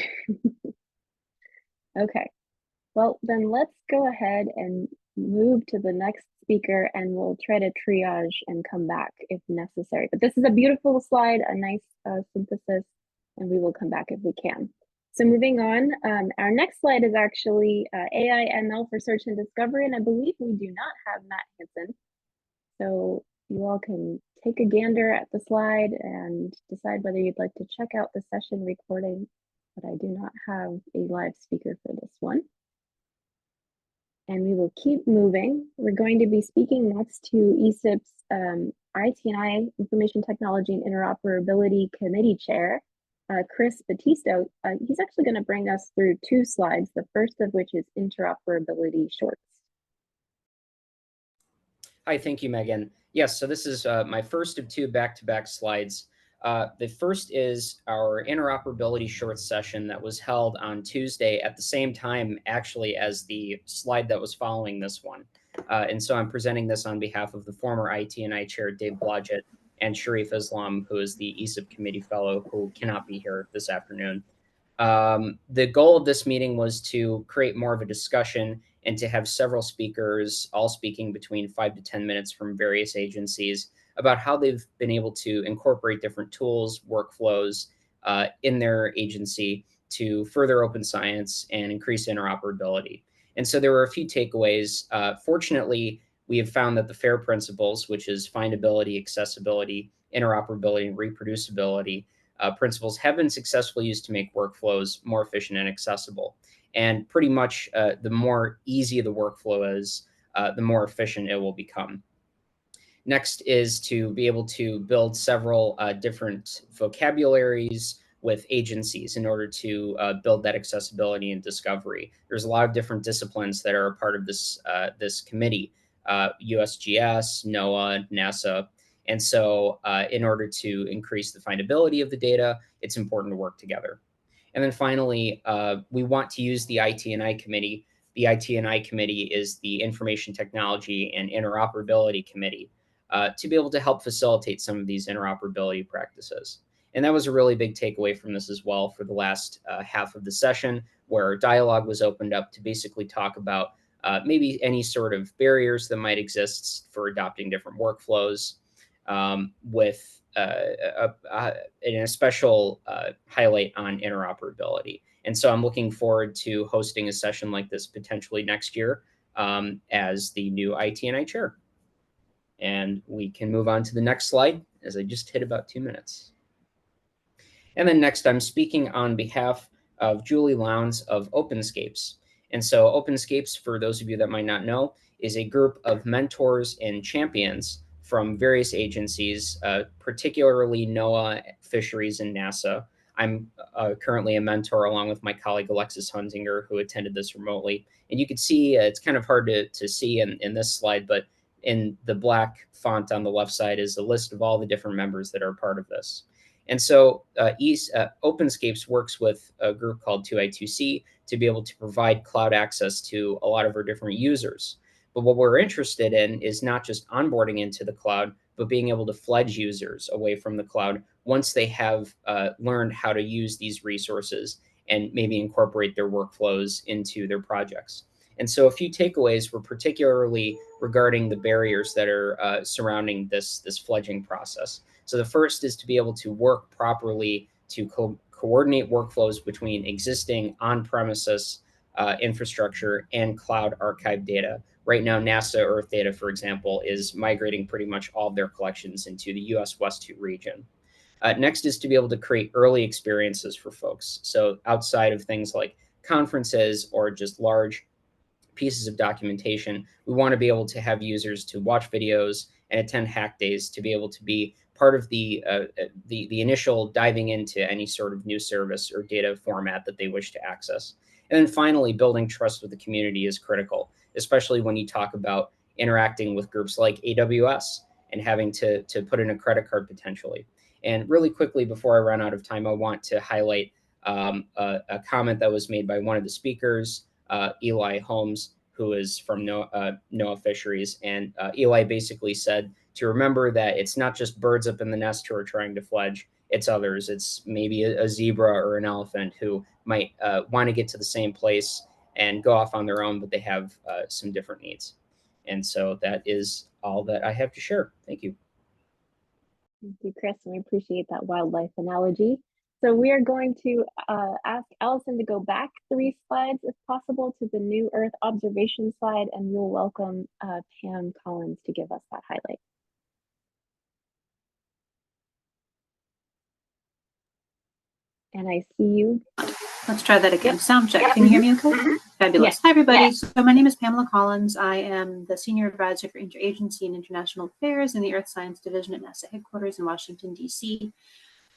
Okay, well, then let's go ahead and move to the next speaker, and we'll try to triage and come back if necessary. But this is a beautiful slide, a nice synthesis, and we will come back if we can. So moving on, our next slide is actually AI ML for search and discovery, and I believe we do not have Matt Hansen. So you all can take a gander at the slide and decide whether you'd like to check out the session recording, but I do not have a live speaker for this one. And we will keep moving. We're going to be speaking next to ESIP's IT&I, Information Technology and Interoperability Committee Chair, Chris Batista. He's actually going to bring us through 2 slides, the first of which is interoperability shorts. Hi, thank you, Megan. Yes, so this is my first of 2 back-to-back slides. The first is our interoperability shorts session that was held on Tuesday at the same time, actually, as the slide that was following this one. And so I'm presenting this on behalf of the former IT&I chair, Dave Blodgett, and Sharif Islam, who is the ESIP committee fellow who cannot be here this afternoon. The goal of this meeting was to create more of a discussion and to have several speakers, all speaking between 5 to 10 minutes from various agencies, about how they've been able to incorporate different tools, workflows in their agency to further open science and increase interoperability. And so there were a few takeaways. Fortunately, we have found that the FAIR principles, which is findability, accessibility, interoperability, and reproducibility, principles have been successfully used to make workflows more efficient and accessible. And pretty much the more easy the workflow is, the more efficient it will become. Next is to be able to build several different vocabularies with agencies in order to build that accessibility and discovery. There's a lot of different disciplines that are a part of this, this committee, USGS, NOAA, NASA. And so in order to increase the findability of the data, it's important to work together. And then finally, we want to use the IT&I committee The IT&I committee is the Information Technology and Interoperability Committee, to be able to help facilitate some of these interoperability practices. And that was a really big takeaway from this as well for the last half of the session, where dialogue was opened up to basically talk about maybe any sort of barriers that might exist for adopting different workflows, with a special highlight on interoperability. And so I'm looking forward to hosting a session like this potentially next year, as the new IT&I chair. And we can move on to the next slide, as I just hit about 2 minutes. And then next, I'm speaking on behalf of Julie Lowndes of OpenScapes. And so OpenScapes, for those of you that might not know, is a group of mentors and champions from various agencies, particularly NOAA, Fisheries, and NASA. I'm currently a mentor along with my colleague Alexis Hunzinger, who attended this remotely. And you can see, it's kind of hard to see in this slide, but in the black font on the left side is a list of all the different members that are part of this. And so OpenScapes works with a group called 2I2C to be able to provide cloud access to a lot of our different users. But what we're interested in is not just onboarding into the cloud, but being able to fledge users away from the cloud once they have learned how to use these resources and maybe incorporate their workflows into their projects. And so a few takeaways were particularly regarding the barriers that are surrounding this fledging process. So the first is to be able to work properly to coordinate workflows between existing on-premises infrastructure and cloud archive data. Right now, NASA Earth Data, for example, is migrating pretty much all of their collections into the US West 2 region. Next is to be able to create early experiences for folks. So outside of things like conferences or just large pieces of documentation, we want to be able to have users to watch videos and attend hack days to be able to be part of the initial diving into any sort of new service or data format that they wish to access. And then finally, building trust with the community is critical, especially when you talk about interacting with groups like AWS and having to put in a credit card potentially. And really quickly, before I run out of time, I want to highlight a comment that was made by one of the speakers, Eli Holmes, who is from NOAA Fisheries. And Eli basically said to remember that it's not just birds up in the nest who are trying to fledge, it's others. It's maybe a zebra or an elephant who might want to get to the same place and go off on their own, but they have some different needs. And so that is all that I have to share. Thank you. Thank you, Chris, and we appreciate that wildlife analogy. So we are going to ask Allison to go back 3 slides, if possible, to the new Earth observation slide, and we'll welcome Pam Collins to give us that highlight. And I see you. Let's try that again. Sound check. Can you hear me okay? Fabulous. Yes. Hi, everybody. Yes. So my name is Pamela Collins. I am the Senior Advisor for Interagency and International Affairs in the Earth Science Division at NASA headquarters in Washington, D.C.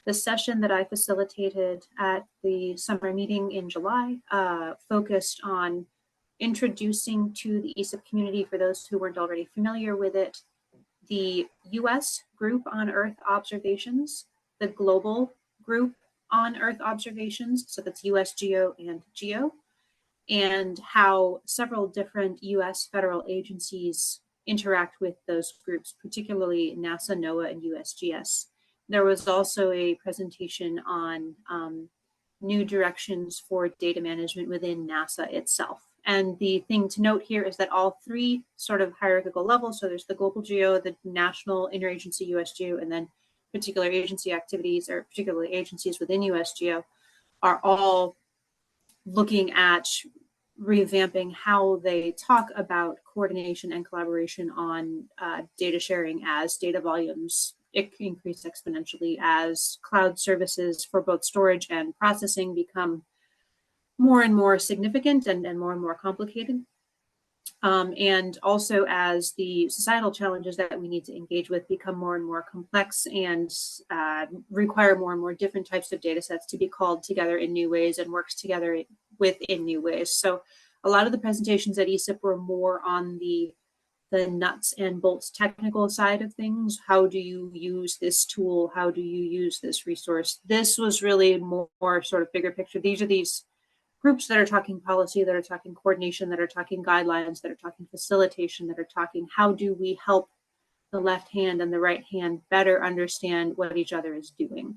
The session that I facilitated at the summer meeting in July focused on introducing to the ESIP community, for those who weren't already familiar with it, the U.S. group on Earth observations, the global group on Earth observations, so that's US GEO and GEO, and how several different US federal agencies interact with those groups, particularly NASA, NOAA, and USGS. There was also a presentation on new directions for data management within NASA itself. And the thing to note here is that all 3 sort of hierarchical levels, so there's the global GEO, the national interagency US GEO, and then particular agency activities, or particularly agencies within USGEO, are all looking at revamping how they talk about coordination and collaboration on data sharing as data volumes increase exponentially, as cloud services for both storage and processing become more and more significant and more complicated. And also as the societal challenges that we need to engage with become more and more complex and require more and more different types of data sets to be called together in new ways and works together within new ways. So a lot of the presentations at ESIP were more on the nuts and bolts technical side of things. How do you use this tool? How do you use this resource? This was really more sort of bigger picture. These are these groups that are talking policy, that are talking coordination, that are talking guidelines, that are talking facilitation, that are talking how do we help the left hand and the right hand better understand what each other is doing.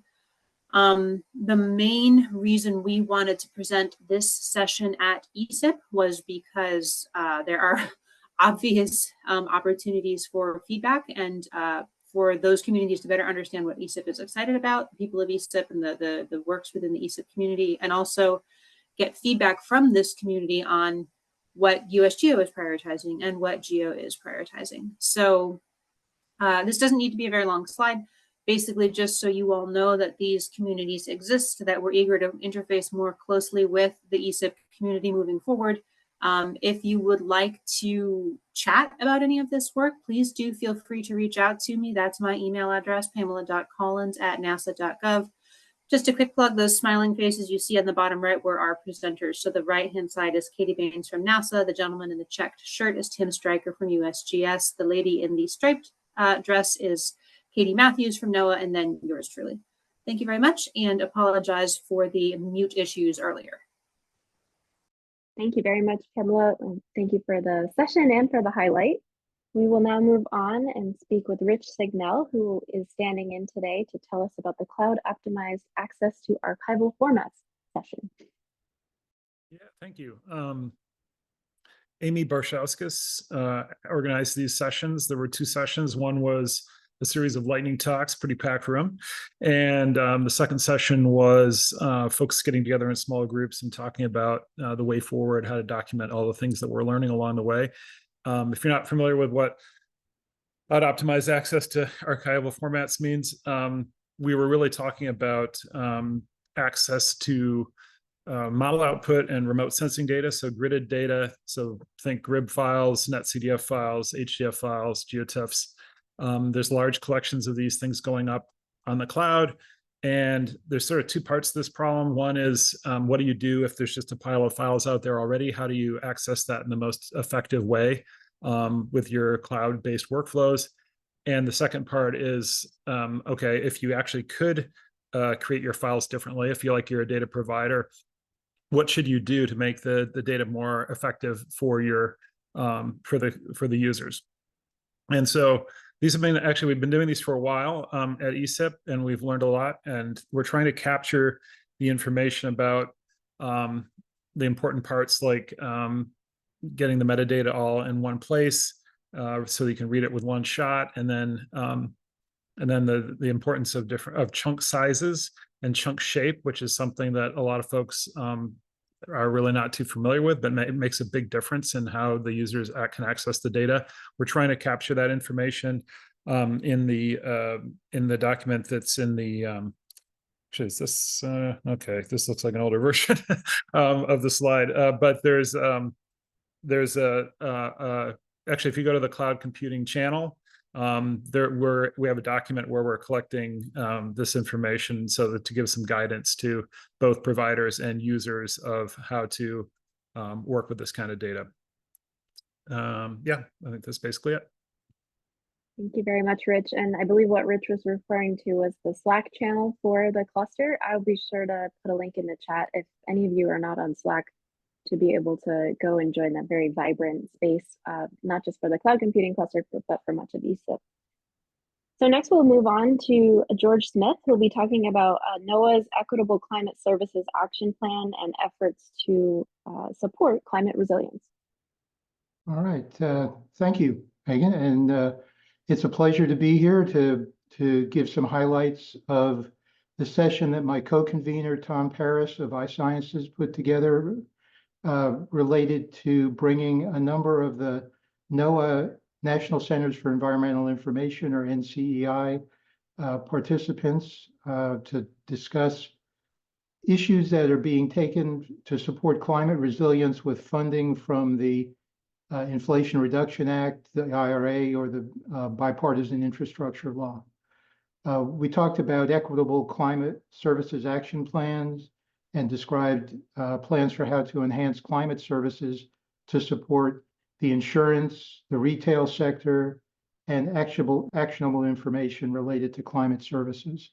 The main reason we wanted to present this session at ESIP was because there are obvious opportunities for feedback and for those communities to better understand what ESIP is excited about, the people of ESIP and the works within the ESIP community, and also get feedback from this community on what USGeo is prioritizing and what GEO is prioritizing. So this doesn't need to be a very long slide. Basically, just so you all know that these communities exist, that we're eager to interface more closely with the ESIP community moving forward. If you would like to chat about any of this work, please do feel free to reach out to me. That's my email address, pamela.collins@nasa.gov. Just a quick plug, those smiling faces you see on the bottom right were our presenters. So the right-hand side is Katie Baines from NASA. The gentleman in the checked shirt is Tim Stryker from USGS. The lady in the striped dress is Katie Matthews from NOAA, and then yours truly. Thank you very much, and apologize for the mute issues earlier. Thank you very much, Pamela. And thank you for the session and for the highlight. We will now move on and speak with Rich Signell, who is standing in today to tell us about the Cloud Optimized Access to Archival Formats session. Yeah, thank you. Amy Barshowskis organized these sessions. There were 2 sessions. One was a series of lightning talks, pretty packed room. And the second session was folks getting together in small groups and talking about the way forward, how to document all the things that we're learning along the way. If you're not familiar with what cloud optimized access to archival formats means, we were really talking about access to model output and remote sensing data, so gridded data. So think GRIB files, NetCDF files, HDF files, GeoTIFFs. There's large collections of these things going up on the cloud. And there's sort of 2 parts to this problem. One is, what do you do if there's just a pile of files out there already? How do you access that in the most effective way with your cloud-based workflows? And the second part is, okay, if you actually could create your files differently, if you like you're a data provider, what should you do to make the data more effective for your for the users? And so these have been, actually, we've been doing these for a while at ESIP, and we've learned a lot. And we're trying to capture the information about the important parts, like getting the metadata all in one place so you can read it with one shot, and then the importance of chunk sizes and chunk shape, which is something that a lot of folks are really not too familiar with, but it makes a big difference in how the users can access the data. We're trying to capture that information in the document that's in the actually, is this okay, this looks like an older version of the slide, but there's actually, if you go to the cloud computing channel, we have a document where we're collecting this information so that to give some guidance to both providers and users of how to work with this kind of data. Yeah, I think that's basically it. Thank you very much, Rich. And I believe what Rich was referring to was the Slack channel for the cluster. I'll be sure to put a link in the chat if any of you are not on Slack, to be able to go and join that very vibrant space, not just for the cloud computing cluster, but for much of ESIP. So next we'll move on to George Smith, who'll be talking about NOAA's Equitable Climate Services Action Plan and efforts to support climate resilience. All right, thank you, Megan. And it's a pleasure to be here to give some highlights of the session that my co-convener, Tom Paris of iSciences, put together related to bringing a number of the NOAA National Centers for Environmental Information, or NCEI, participants to discuss issues that are being taken to support climate resilience with funding from the Inflation Reduction Act, the IRA, or the Bipartisan Infrastructure Law. We talked about equitable climate services action plans and described plans for how to enhance climate services to support the insurance, the retail sector, and actionable information related to climate services.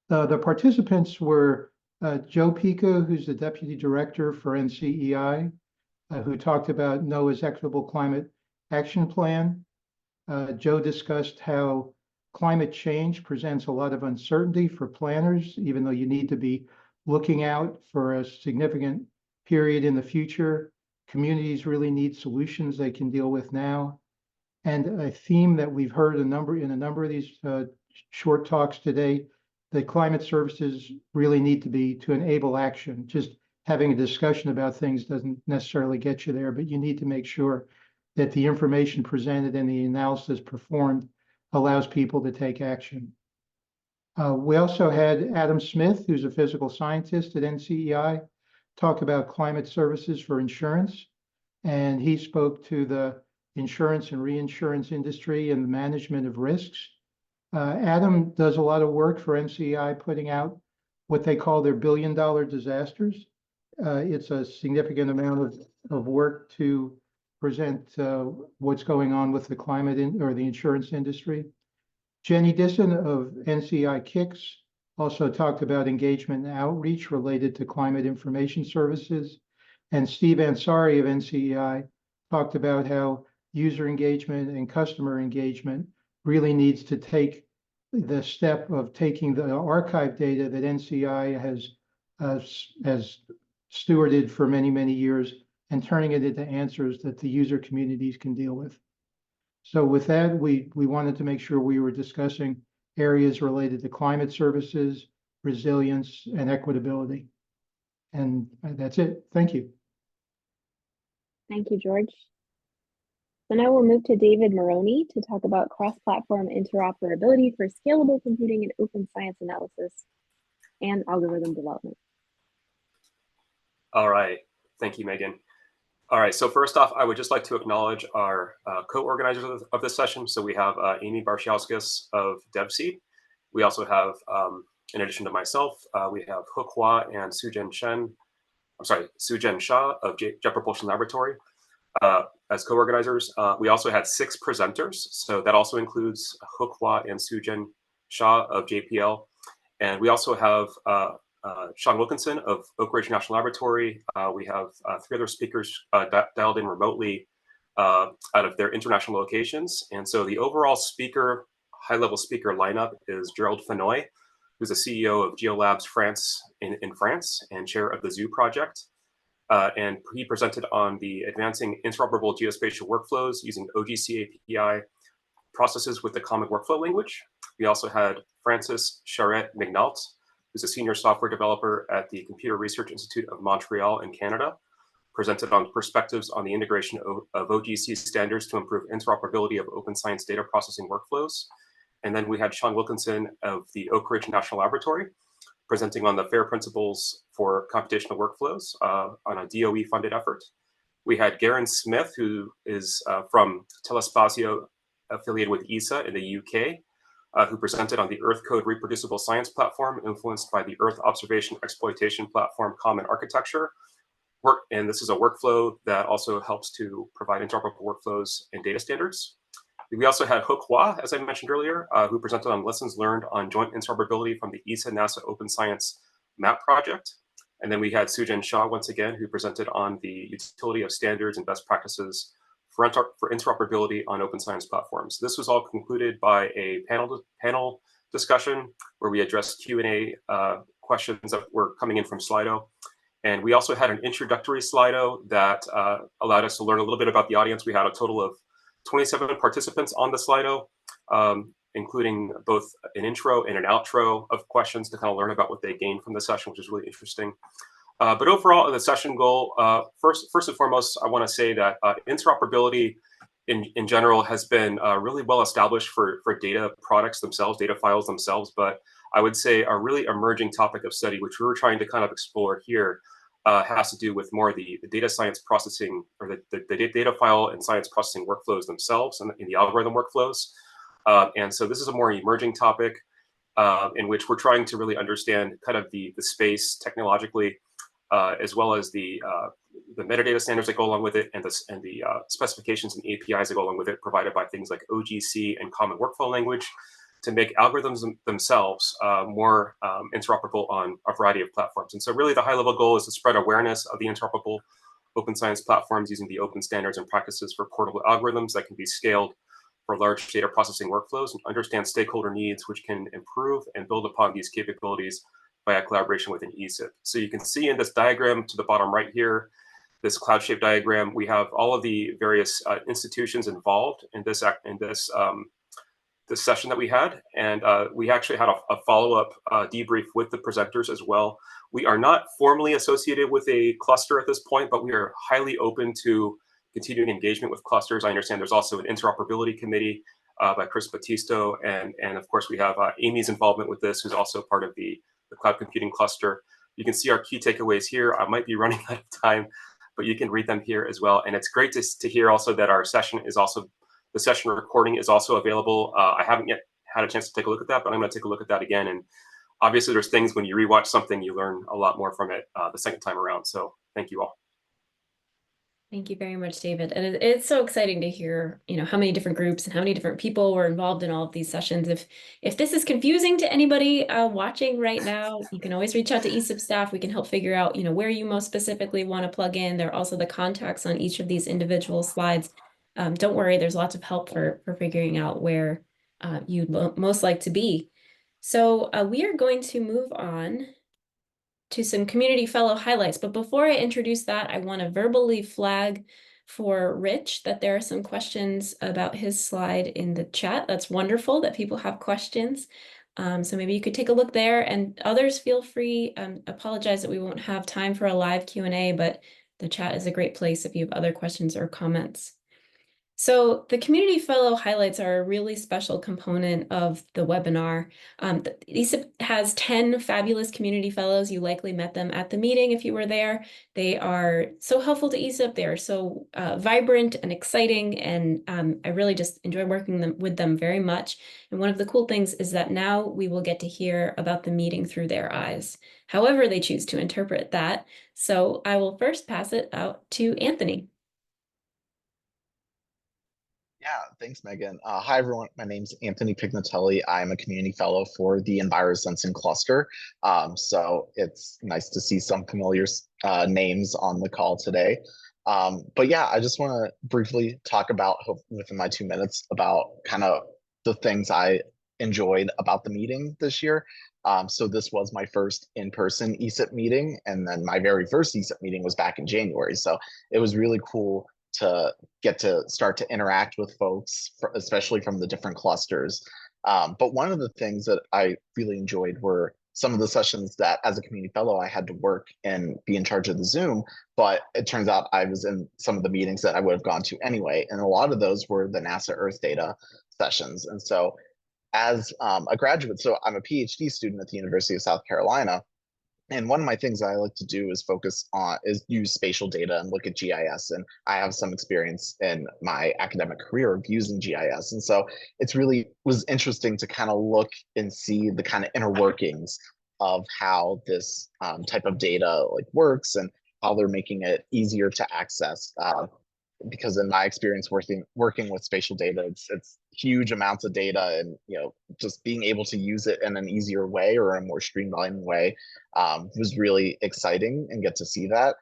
The participants were Joe Pico, who's the Deputy Director for NCEI, who talked about NOAA's Equitable Climate Action Plan. Joe discussed how climate change presents a lot of uncertainty for planners, even though you need to be looking out for a significant period in the future. Communities really need solutions they can deal with now. And a theme that we've heard in a number of these short talks today, that climate services really need to enable action. Just having a discussion about things doesn't necessarily get you there, but you need to make sure that the information presented and the analysis performed allows people to take action. We also had Adam Smith, who's a physical scientist at NCEI, talk about climate services for insurance. And he spoke to the insurance and reinsurance industry and the management of risks. Adam does a lot of work for NCEI, putting out what they call their billion-dollar disasters. It's a significant amount of work to present what's going on with the climate or the insurance industry. Jenny Disson of NCEI KICS also talked about engagement and outreach related to climate information services. And Steve Ansari of NCEI talked about how user engagement and customer engagement really needs to take the step of taking the archive data that NCEI has stewarded for many, many years and turning it into answers that the user communities can deal with. So with that, we wanted to make sure we were discussing areas related to climate services, resilience, and equitability. And that's it. Thank you. Thank you, George. So now we'll move to David Maroney to talk about cross-platform interoperability for scalable computing and open science analysis and algorithm development. All right. Thank you, Megan. All right, so first off, I would just like to acknowledge our co-organizers of this session. So we have Amy Barshauskas of DevSeed. We also have, in addition to myself, we have Hook Hua and Sujen Shah of Jet Propulsion Laboratory as co-organizers. We also had 6 presenters. So that also includes Hook Hua and Sujen Shah of JPL. And we also have Sean Wilkinson of Oak Ridge National Laboratory. We have 3 other speakers dialed in remotely out of their international locations. And so the overall high-level speaker lineup is Gerald Fenoy, who's the CEO of GeoLabs France in France and chair of the Zoo project. And he presented on the advancing interoperable geospatial workflows using OGC API processes with the common workflow language. We also had Francis Charette-Mignault, who's a senior software developer at the Computer Research Institute of Montreal in Canada, presented on perspectives on the integration of OGC standards to improve interoperability of open science data processing workflows. And then we had Sean Wilkinson of the Oak Ridge National Laboratory, presenting on the FAIR principles for computational workflows on a DOE-funded effort. We had Garen Smith, who is from Telespazio, affiliated with ESA in the UK, who presented on the Earth Code Reproducible Science Platform, influenced by the Earth Observation Exploitation Platform Common Architecture. And this is a workflow that also helps to provide interoperable workflows and data standards. We also had Hook Hua, as I mentioned earlier, who presented on lessons learned on joint interoperability from the ESA-NASA Open Science MAP project. And then we had Sujen Shah once again, who presented on the utility of standards and best practices for interoperability on open science platforms. This was all concluded by a panel discussion where we addressed Q&A questions that were coming in from Slido. And we also had an introductory Slido that allowed us to learn a little bit about the audience. We had a total of 27 participants on the Slido, including both an intro and an outro of questions to kind of learn about what they gained from the session, which is really interesting. But overall, the session goal, first and foremost, I want to say that interoperability in general has been really well established for data products themselves, data files themselves. But I would say a really emerging topic of study, which we were trying to kind of explore here, has to do with more the data science processing, or the data file and science processing workflows themselves and in the algorithm workflows. And so this is a more emerging topic in which we're trying to really understand kind of the space technologically, as well as the metadata standards that go along with it, and the specifications and APIs that go along with it, provided by things like OGC and Common Workflow Language. to make algorithms themselves more interoperable on a variety of platforms. And so really the high level goal is to spread awareness of the interoperable open science platforms using the open standards and practices for portable algorithms that can be scaled for large data processing workflows, and understand stakeholder needs, which can improve and build upon these capabilities via collaboration within ESIP. So you can see in this diagram to the bottom right here, this cloud shape diagram, we have all of the various institutions involved in this this session that we had, and we actually had a follow-up debrief with the presenters as well. We are not formally associated with a cluster at this point, but we are highly open to continuing engagement with clusters. I understand there's also an interoperability committee by Chris Battisto, and of course we have Amy's involvement with this, who's also part of the cloud computing cluster. You can see our key takeaways here. I might be running out of time, but you can read them here as well. And it's great to hear also that our session is also, the session recording is also available. I haven't yet had a chance to take a look at that, but I'm going to take a look at that again. And obviously there's things when you rewatch something, you learn a lot more from it the second time around. So thank you all. Thank you very much, David. And it's so exciting to hear, how many different groups and how many different people were involved in all of these sessions. If this is confusing to anybody watching right now, you can always reach out to ESIP staff. We can help figure out, where you most specifically want to plug in. There are also the contacts on each of these individual slides. Don't worry, there's lots of help for figuring out where you'd most like to be. So we are going to move on to some community fellow highlights. But before I introduce that, I want to verbally flag for Rich that there are some questions about his slide in the chat. That's wonderful that people have questions. So maybe you could take a look there, and others feel free. Apologize that we won't have time for a live Q&A, but the chat is a great place if you have other questions or comments. So the community fellow highlights are a really special component of the webinar. ESIP has 10 fabulous community fellows. You likely met them at the meeting if you were there. They are so helpful to ESIP. They are so vibrant and exciting, and I really just enjoy working with them very much. And one of the cool things is that now we will get to hear about the meeting through their eyes, however they choose to interpret that. So I will first pass it out to Anthony. Yeah, thanks, Megan. Hi, everyone. My name's Anthony Pignatelli. I'm a community fellow for the EnviroSensing cluster. So it's nice to see some familiar names on the call today. But yeah, I just want to briefly talk about, within my 2 minutes, about kind of the things I enjoyed about the meeting this year. So this was my first in-person ESIP meeting, and then my very first ESIP meeting was back in January. So it was really cool to get to start to interact with folks, especially from the different clusters. But one of the things that I really enjoyed were some of the sessions that, as a community fellow, I had to work and be in charge of the Zoom, but it turns out I was in some of the meetings that I would have gone to anyway. And a lot of those were the NASA Earth data sessions. And so as a graduate, so I'm a PhD student at the University of South Carolina. And one of my things I like to do is use spatial data and look at GIS. And I have some experience in my academic career of using GIS. And so it's really was interesting to kind of look and see the kind of inner workings of how this type of data works and how they're making it easier to access. Because in my experience working with spatial data, it's huge amounts of data, and just being able to use it in an easier way or a more streamlined way was really exciting, and get to see that.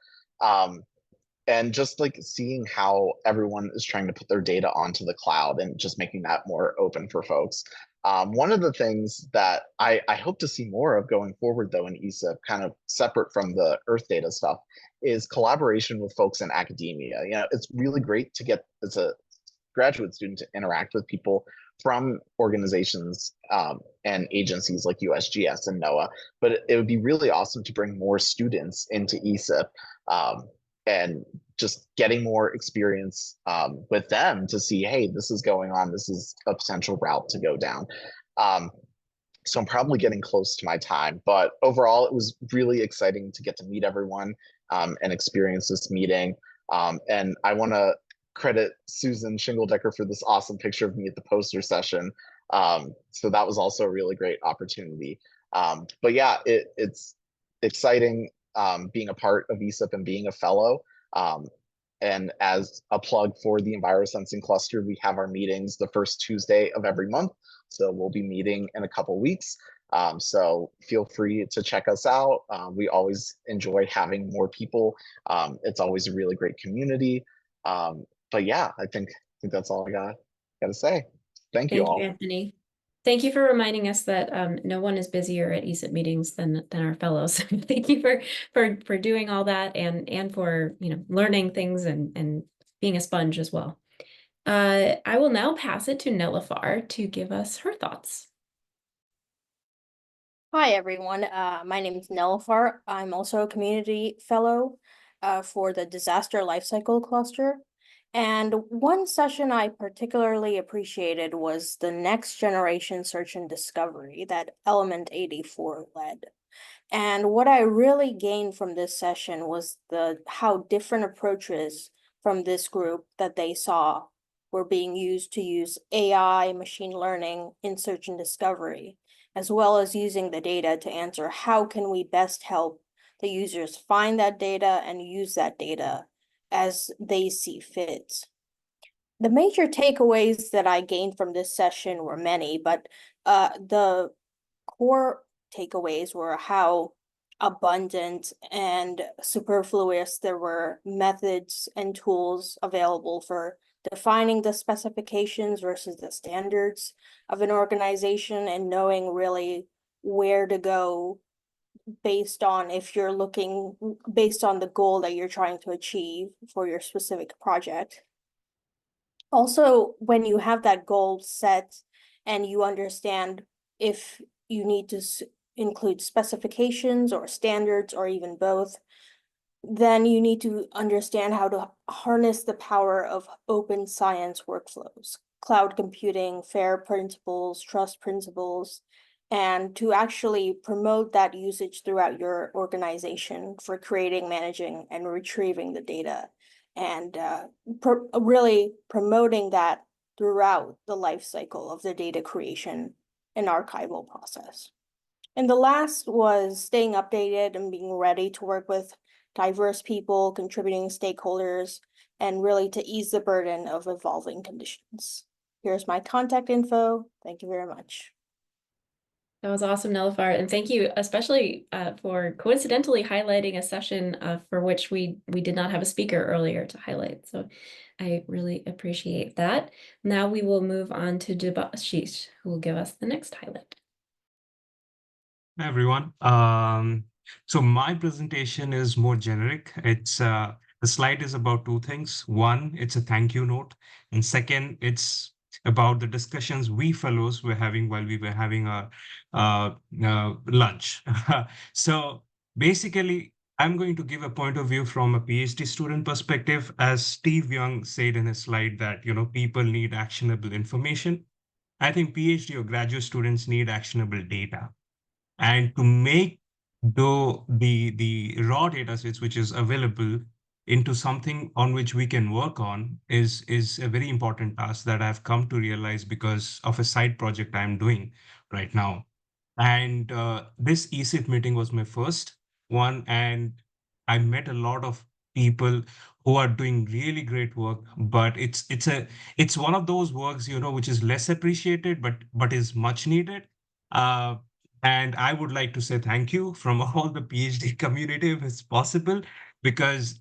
And just seeing how everyone is trying to put their data onto the cloud and just making that more open for folks. One of the things that I hope to see more of going forward, though, in ESIP, kind of separate from the Earth data stuff, is collaboration with folks in academia. It's really great to get, as a graduate student, to interact with people from organizations and agencies like USGS and NOAA, but it would be really awesome to bring more students into ESIP and just getting more experience with them to see, hey, this is going on, this is a potential route to go down. So I'm probably getting close to my time, but overall, it was really exciting to get to meet everyone and experience this meeting. And I want to credit Susan Shingledecker for this awesome picture of me at the poster session. So that was also a really great opportunity. But yeah, it's exciting being a part of ESIP and being a fellow. And as a plug for the EnviroSensing cluster, we have our meetings the first Tuesday of every month. So we'll be meeting in a couple weeks. So feel free to check us out. We always enjoy having more people. It's always a really great community. But yeah, I think that's all I got to say. Thank you all. Anthony. Thank you for reminding us that no one is busier at ESIP meetings than our fellows. Thank you for doing all that and for learning things and being a sponge as well. I will now pass it to Nelifar to give us her thoughts. Hi, everyone. My name is Nelifar. I'm also a community fellow for the Disaster Lifecycle Cluster. And one session I particularly appreciated was the next generation search and discovery that Element 84 led. And what I really gained from this session was how different approaches from this group that they saw were being used to use AI, machine learning in search and discovery, as well as using the data to answer how can we best help the users find that data and use that data as they see fit. The major takeaways that I gained from this session were many, but the core takeaways were how abundant and superfluous there were methods and tools available for defining the specifications versus the standards of an organization and knowing really where to go based on if you're looking based on the goal that you're trying to achieve for your specific project. Also, when you have that goal set and you understand if you need to include specifications or standards or even both, then you need to understand how to harness the power of open science workflows, cloud computing, FAIR principles, trust principles, and to actually promote that usage throughout your organization for creating, managing, and retrieving the data, and really promoting that throughout the life cycle of the data creation and archival process. And the last was staying updated and being ready to work with diverse people, contributing stakeholders, and really to ease the burden of evolving conditions. Here's my contact info. Thank you very much. That was awesome, Nelifar, and thank you especially for coincidentally highlighting a session for which we did not have a speaker earlier to highlight. So I really appreciate that. Now we will move on to Debashish, who will give us the next highlight. Hi, everyone. So my presentation is more generic. It's the slide is about two things. One, it's a thank you note, and second, it's about the discussions we fellows were having while we were having a lunch. So basically, I'm going to give a point of view from a PhD student perspective. As Steve Young said in his slide that, people need actionable information. I think PhD or graduate students need actionable data. And to make the raw data sets which is available into something on which we can work on is a very important task that I've come to realize because of a side project I'm doing right now. And this ESIP meeting was my first one, and I met a lot of people who are doing really great work. But it's one of those works, which is less appreciated, but is much needed. And I would like to say thank you from all the PhD community if it's possible, because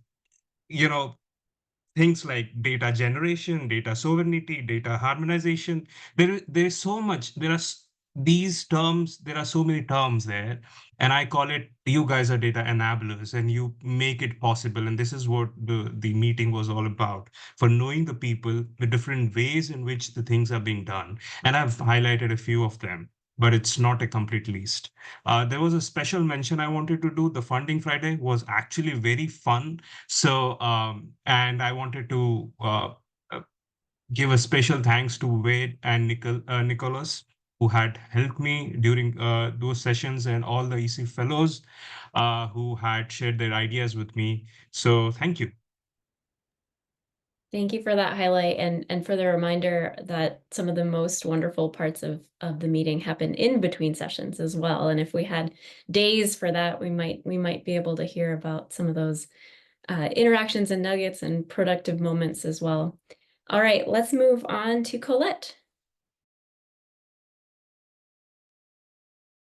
things like data generation, data sovereignty, data harmonization. There's so much. These terms. There are so many terms there, and I call it. You guys are data enablers, and you make it possible. And this is what the meeting was all about: for knowing the people, the different ways in which the things are being done. And I've highlighted a few of them, but it's not a complete list. There was a special mention I wanted to do. The Funding Friday was actually very fun. So, and I wanted to give a special thanks to Wade and Nicholas, who had helped me during those sessions, and all the EC fellows who had shared their ideas with me. So thank you. Thank you for that highlight and for the reminder that some of the most wonderful parts of the meeting happen in between sessions as well. And if we had days for that, we might be able to hear about some of those interactions and nuggets and productive moments as well. All right, let's move on to Colette.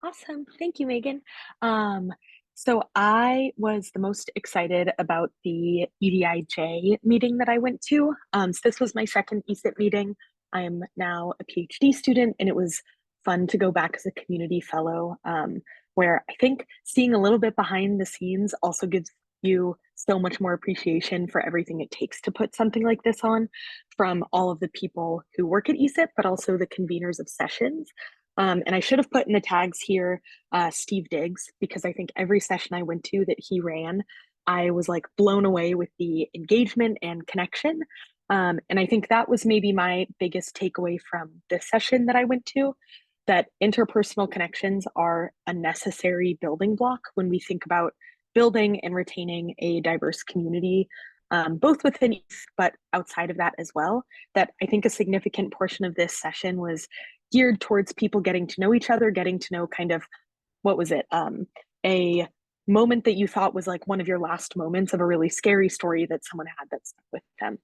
Awesome. Thank you, Megan. So I was the most excited about the EDIJ meeting that I went to. So this was my second ESIP meeting. I am now a PhD student, and it was fun to go back as a community fellow, where I think seeing a little bit behind the scenes also gives you so much more appreciation for everything it takes to put something like this on, from all of the people who work at ESIP, but also the conveners of sessions. And I should have put in the tags here Steve Diggs, because I think every session I went to that he ran, I was like blown away with the engagement and connection. And I think that was maybe my biggest takeaway from this session that I went to, that interpersonal connections are a necessary building block when we think about building and retaining a diverse community, both within EAST, but outside of that as well. That I think a significant portion of this session was geared towards people getting to know each other, getting to know kind of, what was it, a moment that you thought was like one of your last moments of a really scary story that someone had that stuck with them.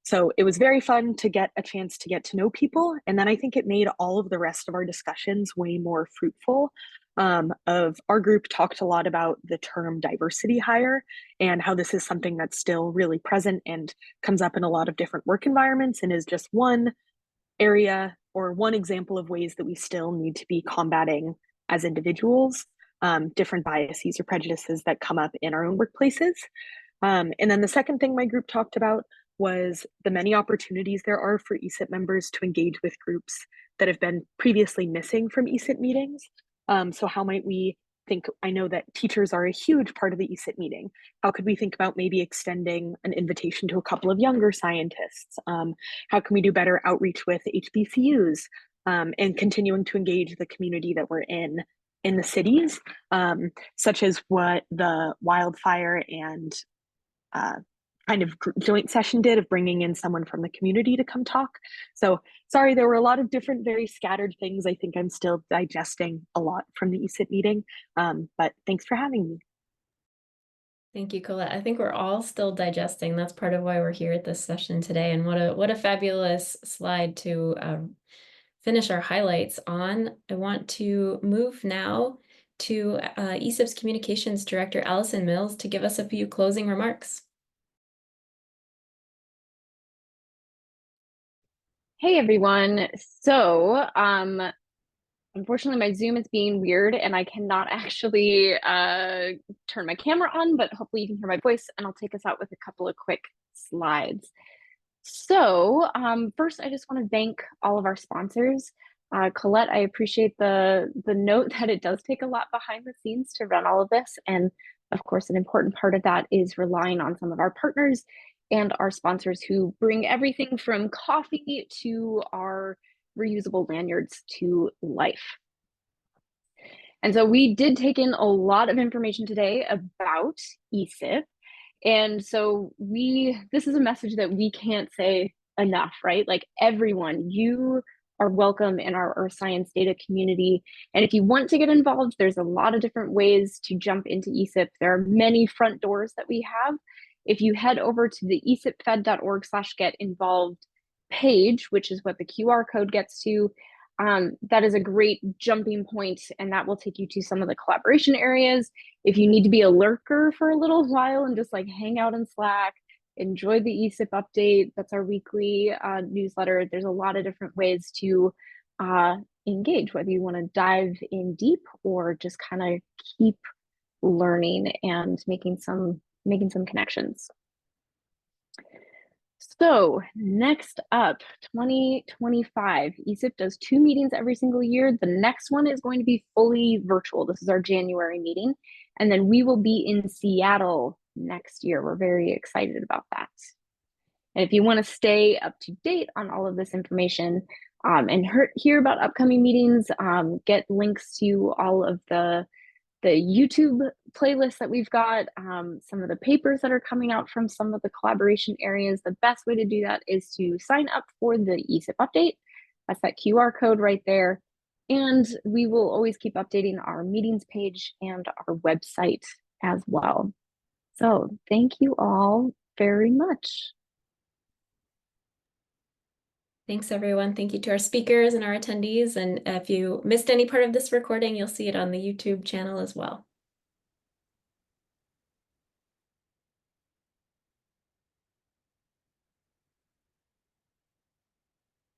So it was very fun to get a chance to get to know people. And then I think it made all of the rest of our discussions way more fruitful. Of our group talked a lot about the term diversity hire and how this is something that's still really present and comes up in a lot of different work environments, and is just one area or one example of ways that we still need to be combating as individuals, different biases or prejudices that come up in our own workplaces. And then the second thing my group talked about was the many opportunities there are for ESIP members to engage with groups that have been previously missing from ESIP meetings. So how might we think, I know that teachers are a huge part of the ESIP meeting. How could we think about maybe extending an invitation to a couple of younger scientists? How can we do better outreach with HBCUs, and continuing to engage the community that we're in the cities, such as what the wildfire and kind of joint session did of bringing in someone from the community to come talk. So sorry, there were a lot of different, very scattered things. I think I'm still digesting a lot from the ESIP meeting, but thanks for having me. Thank you, Colette. I think we're all still digesting. That's part of why we're here at this session today. And what a fabulous slide to finish our highlights on. I want to move now to ESIP's Communications Director, Allison Mills, to give us a few closing remarks. Hey everyone. So unfortunately my Zoom is being weird and I cannot actually turn my camera on, but hopefully you can hear my voice, and I'll take us out with a couple of quick slides. So first I just want to thank all of our sponsors. Colette, I appreciate the note that it does take a lot behind the scenes to run all of this, and of course an important part of that is relying on some of our partners and our sponsors who bring everything from coffee to our reusable lanyards to life. And so we did take in a lot of information today about ESIP. And so this is a message that we can't say enough, right? Like, everyone, you are welcome in our earth science data community. And if you want to get involved, there's a lot of different ways to jump into ESIP. There are many front doors that we have. If you head over to the esipfed.org/get-involved page, which is what the QR code gets to, that is a great jumping point, and that will take you to some of the collaboration areas. If you need to be a lurker for a little while and just like hang out in Slack, enjoy the ESIP update, that's our weekly newsletter. There's a lot of different ways to engage, whether you want to dive in deep or just kind of keep learning and making some connections. So next up, 2025, ESIP does 2 meetings every single year. The next one is going to be fully virtual. This is our January meeting. And then we will be in Seattle next year. We're very excited about that. And if you want to stay up to date on all of this information and hear about upcoming meetings, get links to all of the YouTube playlists that we've got, some of the papers that are coming out from some of the collaboration areas. The best way to do that is to sign up for the ESIP update. That's that QR code right there. And we will always keep updating our meetings page and our website as well. So thank you all very much. Thanks, everyone. Thank you to our speakers and our attendees. And if you missed any part of this recording, you'll see it on the YouTube channel as well.